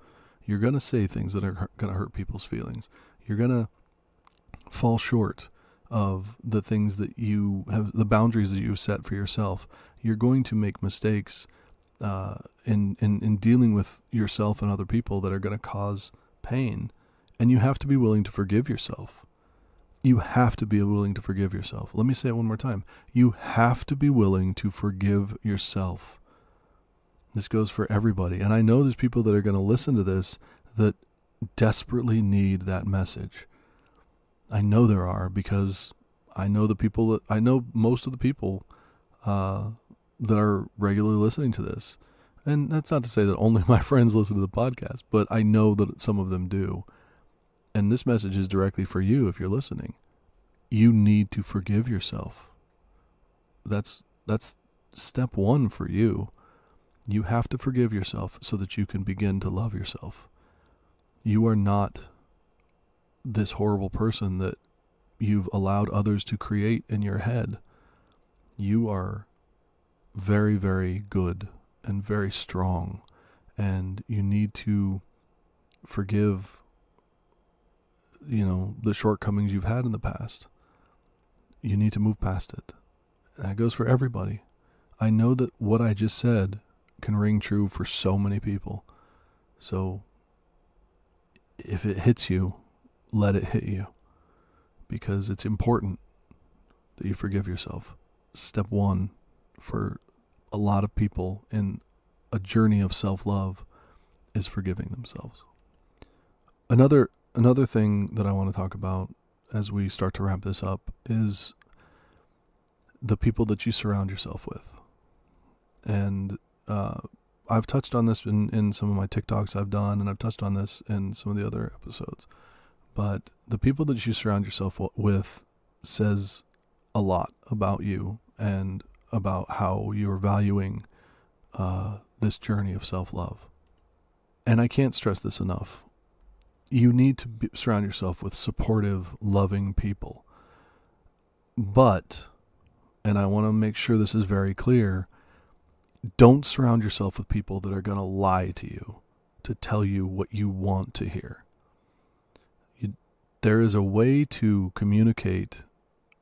you're going to say things that are going to hurt people's feelings. You're going to fall short of the things that you have, the boundaries that you've set for yourself. You're going to make mistakes in dealing with yourself and other people that are going to cause pain. And you have to be willing to forgive yourself. You have to be willing to forgive yourself. Let me say it one more time. You have to be willing to forgive yourself. This goes for everybody. And I know there's people that are going to listen to this that desperately need that message. I know there are, because I know most of the people that are regularly listening to this. And that's not to say that only my friends listen to the podcast, but I know that some of them do. And this message is directly for you if you're listening. You need to forgive yourself. That's step one for you. You have to forgive yourself so that you can begin to love yourself. You are not this horrible person that you've allowed others to create in your head. You are very, very good and very strong, and you need to forgive, the shortcomings you've had in the past. You need to move past it. And that goes for everybody. I know that what I just said can ring true for so many people. So if it hits you, let it hit you, because it's important that you forgive yourself. Step one for a lot of people in a journey of self-love is forgiving themselves. Another thing that I want to talk about as we start to wrap this up is the people that you surround yourself with. And I've touched on this in some of my TikToks I've done, and I've touched on this in some of the other episodes. But the people that you surround yourself with says a lot about you and about how you're valuing this journey of self-love. And I can't stress this enough. You need to surround yourself with supportive, loving people. But, and I want to make sure this is very clear, don't surround yourself with people that are going to lie to you, to tell you what you want to hear. There is a way to communicate,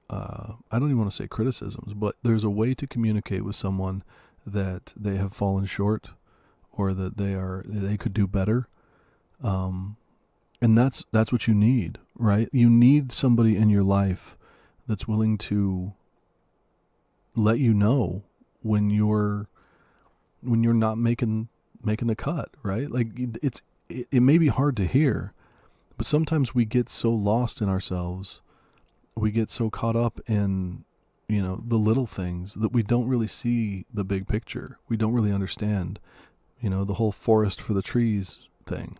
I don't even want to say criticisms, but there's a way to communicate with someone that they have fallen short or that they could do better. And that's what you need, right? You need somebody in your life that's willing to let you know when you're not making the cut, right? Like it may be hard to hear, but sometimes we get so lost in ourselves, we get so caught up in, the little things that we don't really see the big picture. We don't really understand, the whole forest for the trees thing.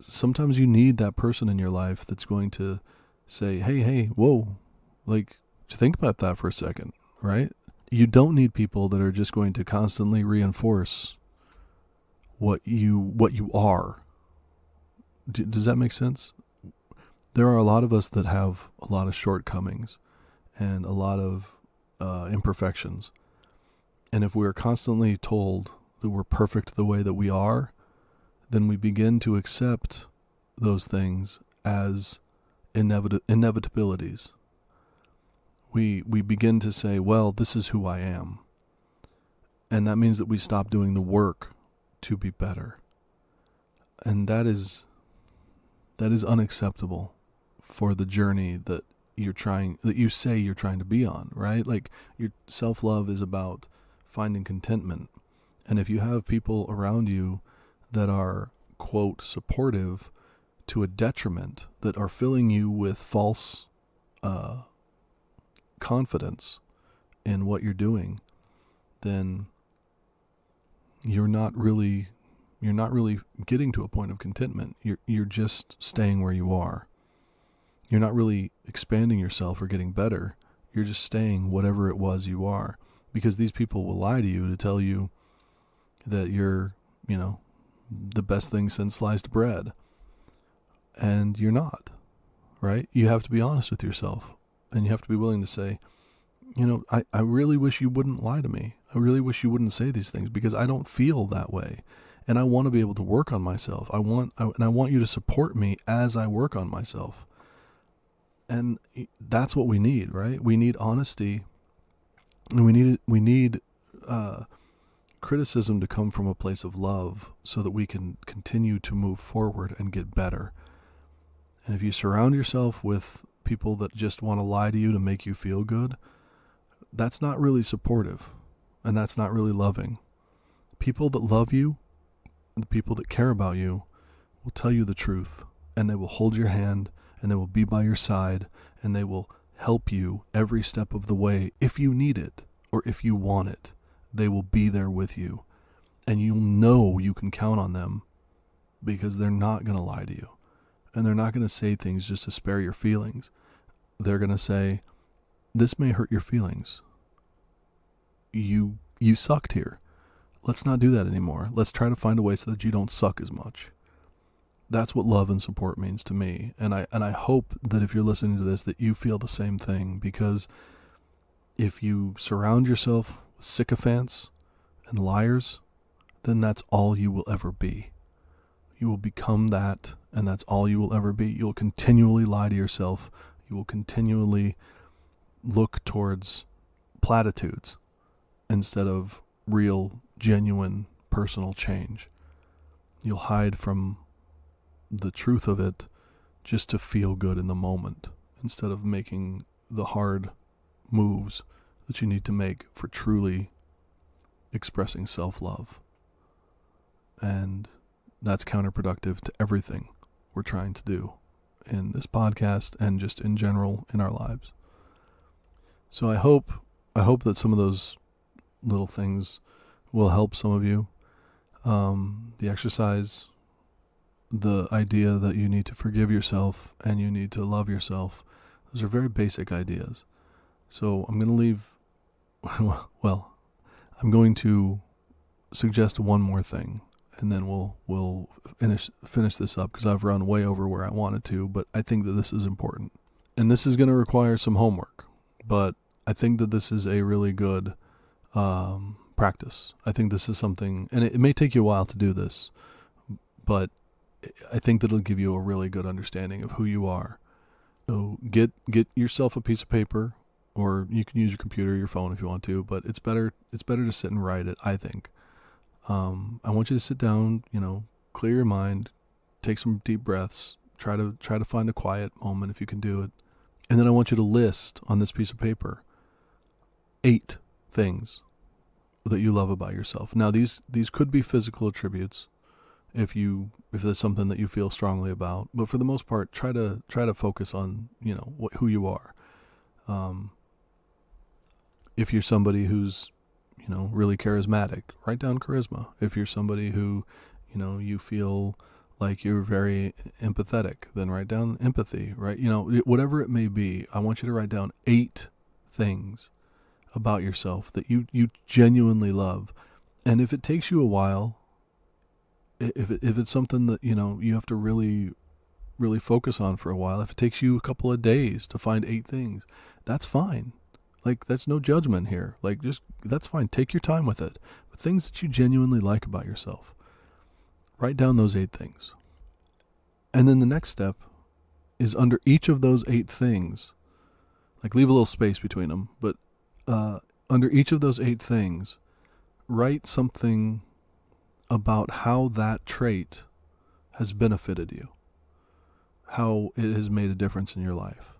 Sometimes you need that person in your life that's going to say, hey, whoa, like, think about that for a second, right? You don't need people that are just going to constantly reinforce what you are. Does that make sense? There are a lot of us that have a lot of shortcomings and a lot of imperfections. And if we're constantly told that we're perfect the way that we are, then we begin to accept those things as inevitabilities. We begin to say, well, this is who I am. And that means that we stop doing the work to be better. And that is unacceptable for the journey that you say you're trying to be on, right? Like, your self-love is about finding contentment. And if you have people around you that are, quote, supportive to a detriment, that are filling you with false confidence in what you're doing, then you're not really getting to a point of contentment. You're just staying where you are. You're not really expanding yourself or getting better. You're just staying whatever it was you are, because these people will lie to you to tell you that you're, the best thing since sliced bread. And you're not, right? You have to be honest with yourself, and you have to be willing to say, I really wish you wouldn't lie to me. I really wish you wouldn't say these things, because I don't feel that way. And I want to be able to work on myself. I want you to support me as I work on myself. And that's what we need, right? We need honesty, and we need criticism to come from a place of love, so that we can continue to move forward and get better. And if you surround yourself with people that just want to lie to you to make you feel good, that's not really supportive, and that's not really loving. People that love you, and the people that care about you, will tell you the truth, and they will hold your hand, and they will be by your side, and they will help you every step of the way. If you need it, or if you want it, they will be there with you, and you'll know you can count on them, because they're not going to lie to you, and they're not going to say things just to spare your feelings. They're going to say, this may hurt your feelings. You sucked here. Let's not do that anymore. Let's try to find a way so that you don't suck as much. That's what love and support means to me. And I hope that if you're listening to this, that you feel the same thing, because if you surround yourself with sycophants and liars, then that's all you will ever be. You will become that, and that's all you will ever be. You'll continually lie to yourself. You will continually look towards platitudes instead of real, genuine, personal change. You'll hide from the truth of it just to feel good in the moment, instead of making the hard moves that you need to make for truly expressing self-love. And that's counterproductive to everything we're trying to do in this podcast and just in general in our lives. So I hope that some of those little things will help some of you. The exercise, the idea that you need to forgive yourself and you need to love yourself, those are very basic ideas. So I'm going to leave, well, I'm going to suggest one more thing, and then we'll finish this up, because I've run way over where I wanted to, but I think that this is important. And this is going to require some homework, but I think that this is a really good practice. I think this is something, and it may take you a while to do this, but I think that it'll give you a really good understanding of who you are. So get yourself a piece of paper, or you can use your computer or your phone if you want to, but it's better to sit and write it, I think. I want you to sit down, clear your mind, take some deep breaths, try to find a quiet moment if you can do it. And then I want you to list on this piece of paper 8 things that you love about yourself. Now these could be physical attributes if there's something that you feel strongly about, but for the most part, try to focus on, who you are. If you're somebody who's, really charismatic, write down charisma. If you're somebody who, you feel like you're very empathetic, then write down empathy, right? Whatever it may be, I want you to write down 8 things about yourself that you genuinely love. And if it takes you a while, if it's something that, you have to really, really focus on for a while, if it takes you a couple of days to find 8 things, that's fine. Like, that's no judgment here. Like, that's fine. Take your time with it. But things that you genuinely like about yourself, write down those 8 things. And then the next step is, under each of those 8 things, like, leave a little space between them, but under each of those 8 things, write something about how that trait has benefited you, how it has made a difference in your life.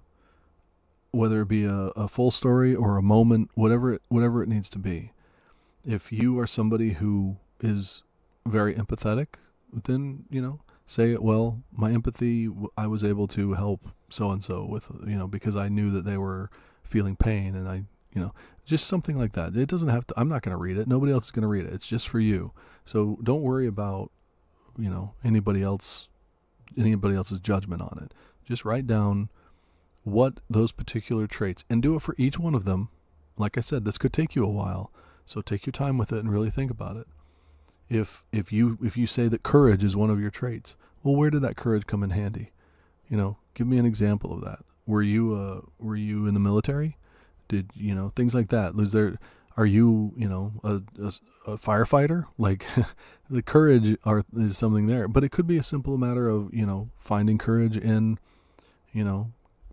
Whether it be a full story or a moment, whatever it needs to be. If you are somebody who is very empathetic, then, say, well, my empathy, I was able to help so-and-so with, because I knew that they were feeling pain, and I, just something like that. It doesn't have to, I'm not going to read it. Nobody else is going to read it. It's just for you. So don't worry about, anybody else's judgment on it. Just write down what those particular traits, and do it for each one of them. Like I said, this could take you a while, so take your time with it and really think about it. If you say that courage is one of your traits, well, where did that courage come in handy? Give me an example of that. Were you in the military? Did things like that? Are you a firefighter? Like, the courage is something there, but it could be a simple matter of finding courage in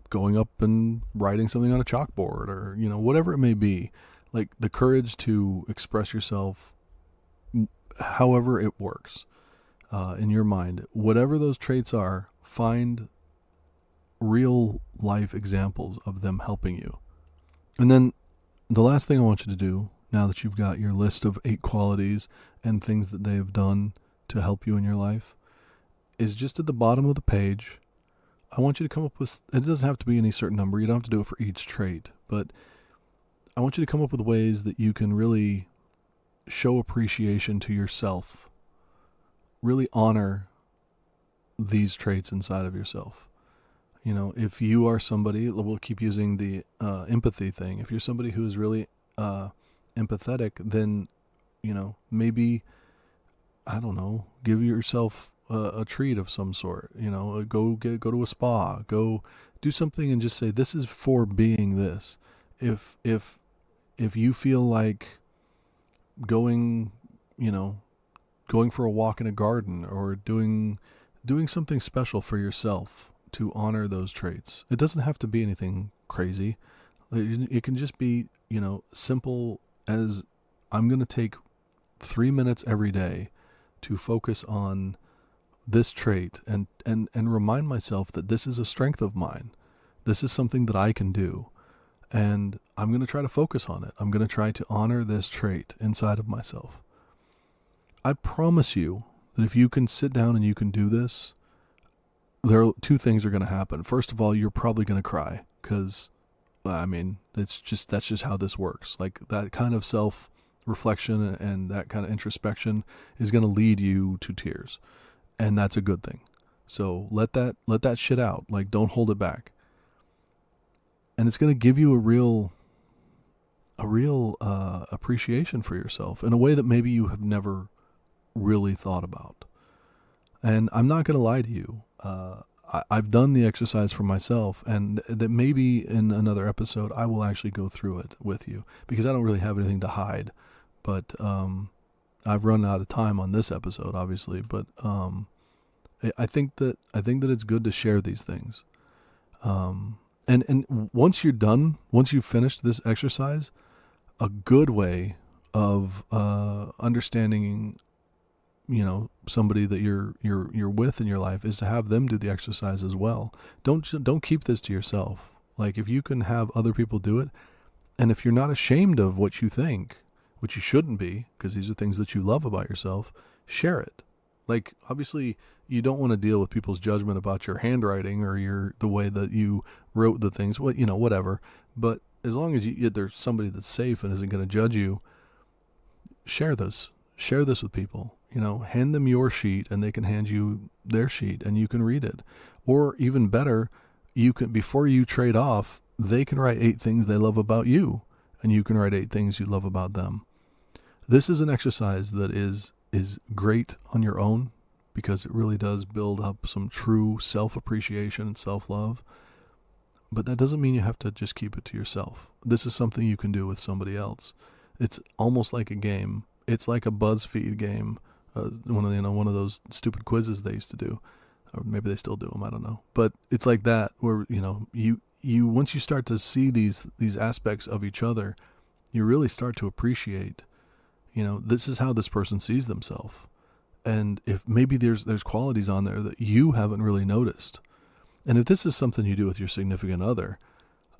going up and writing something on a chalkboard, or, whatever it may be. Like, the courage to express yourself however it works in your mind. Whatever those traits are, find real life examples of them helping you. And then the last thing I want you to do, now that you've got your list of 8 qualities and things that they have done to help you in your life, is just at the bottom of the page, I want you to come up with, it doesn't have to be any certain number, you don't have to do it for each trait, but I want you to come up with ways that you can really show appreciation to yourself, really honor these traits inside of yourself. If you are somebody, we'll keep using the empathy thing, if you're somebody who is really empathetic, then, maybe, I don't know, give yourself a treat of some sort. Go to a spa, go do something, and just say, this is for being this. If you feel like going, going for a walk in a garden, or doing something special for yourself to honor those traits. It doesn't have to be anything crazy. It can just be, simple as, I'm going to take 3 minutes every day to focus on this trait and remind myself that this is a strength of mine. This is something that I can do. And I'm going to try to focus on it. I'm going to try to honor this trait inside of myself. I promise you that if you can sit down and you can do this, there are two things are going to happen. First of all, you're probably going to cry, because, that's just how this works. Like, that kind of self-reflection and that kind of introspection is going to lead you to tears, and that's a good thing. So let that shit out. Like, don't hold it back. And it's going to give you a real appreciation for yourself in a way that maybe you have never really thought about. And I'm not going to lie to you. I've done the exercise for myself, and that maybe in another episode I will actually go through it with you, because I don't really have anything to hide. But I've run out of time on this episode, obviously. But I think that it's good to share these things. And once you're done, once you've finished this exercise, a good way of understanding, somebody that you're with in your life, is to have them do the exercise as well. Don't keep this to yourself. Like, if you can have other people do it, and if you're not ashamed of what you think, which you shouldn't be, because these are things that you love about yourself, share it. Like, obviously, you don't want to deal with people's judgment about your handwriting or the way that you wrote the things, whatever. But as long as there's somebody that's safe and isn't going to judge you, share this. Share this with people. Hand them your sheet, and they can hand you their sheet, and you can read it. Or even better, you can, before you trade off, they can write 8 things they love about you, and you can write 8 things you love about them. This is an exercise that is great on your own, because it really does build up some true self-appreciation and self-love. But that doesn't mean you have to just keep it to yourself. This is something you can do with somebody else. It's almost like a game. It's like a BuzzFeed game. One of those stupid quizzes they used to do, or maybe they still do them. I don't know. But it's like that, where you once you start to see these aspects of each other, you really start to appreciate. This is how this person sees themselves, and if maybe there's qualities on there that you haven't really noticed, and if this is something you do with your significant other,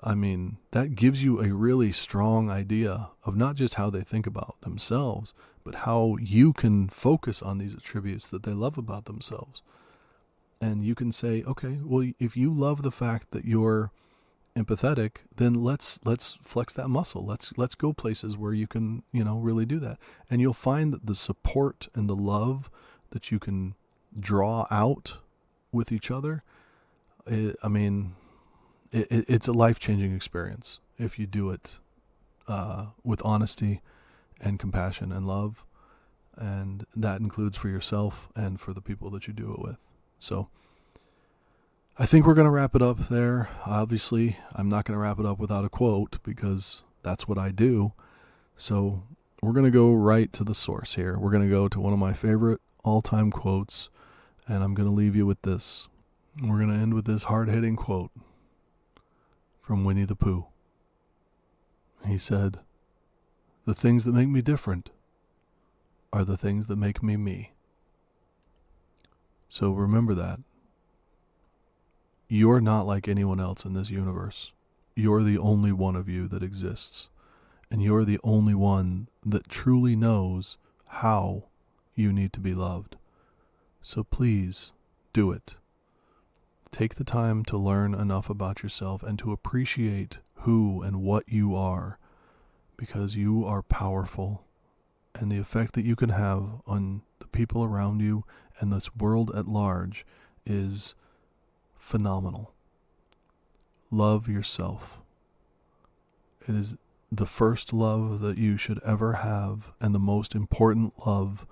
that gives you a really strong idea of not just how they think about themselves, but how you can focus on these attributes that they love about themselves. And you can say, okay, well, if you love the fact that you're empathetic, then let's flex that muscle. Let's go places where you can, really do that. And you'll find that the support and the love that you can draw out with each other, it's a life-changing experience if you do it with honesty and compassion and love, and that includes for yourself and for the people that you do it with. So I think we're going to wrap it up there. Obviously, I'm not going to wrap it up without a quote, because that's what I do. So we're going to go right to the source here. We're going to go to one of my favorite all-time quotes, and I'm going to leave you with this. We're going to end with this hard-hitting quote from Winnie the Pooh. He said, "The things that make me different are the things that make me me." So remember that. You're not like anyone else in this universe. You're the only one of you that exists. And you're the only one that truly knows how you need to be loved. So please do it. Take the time to learn enough about yourself and to appreciate who and what you are, because you are powerful, and the effect that you can have on the people around you and this world at large is phenomenal. Love yourself. It is the first love that you should ever have, and the most important love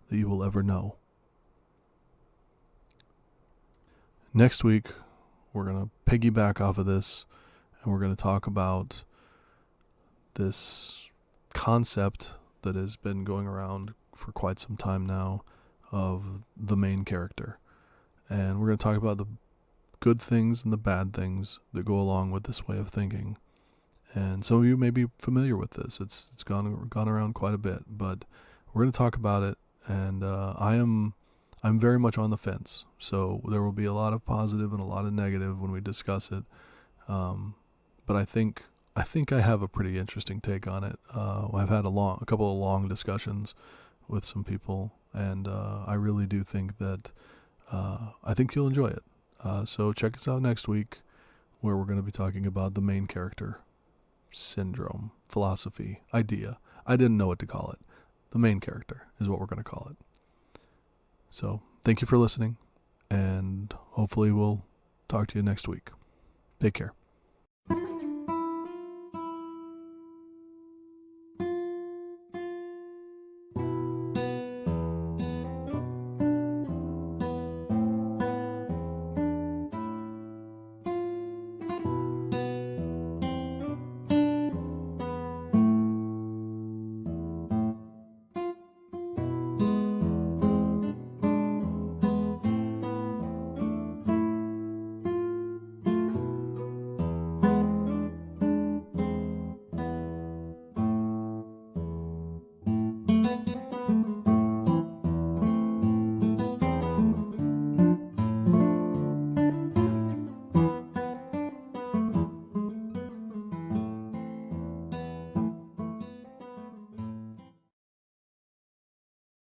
that you will ever know. Next week, we're going to piggyback off of this, and we're going to talk about this concept that has been going around for quite some time now of the main character. And we're going to talk about the good things and the bad things that go along with this way of thinking. And some of you may be familiar with this. It's gone around quite a bit, but we're going to talk about it. And I'm very much on the fence. So there will be a lot of positive and a lot of negative when we discuss it. But I think I have a pretty interesting take on it. I've had a couple of long discussions with some people, and I really do think that I think you'll enjoy it. So check us out next week, where we're going to be talking about the main character syndrome, philosophy, idea. I didn't know what to call it. The main character is what we're going to call it. So thank you for listening, and hopefully we'll talk to you next week. Take care.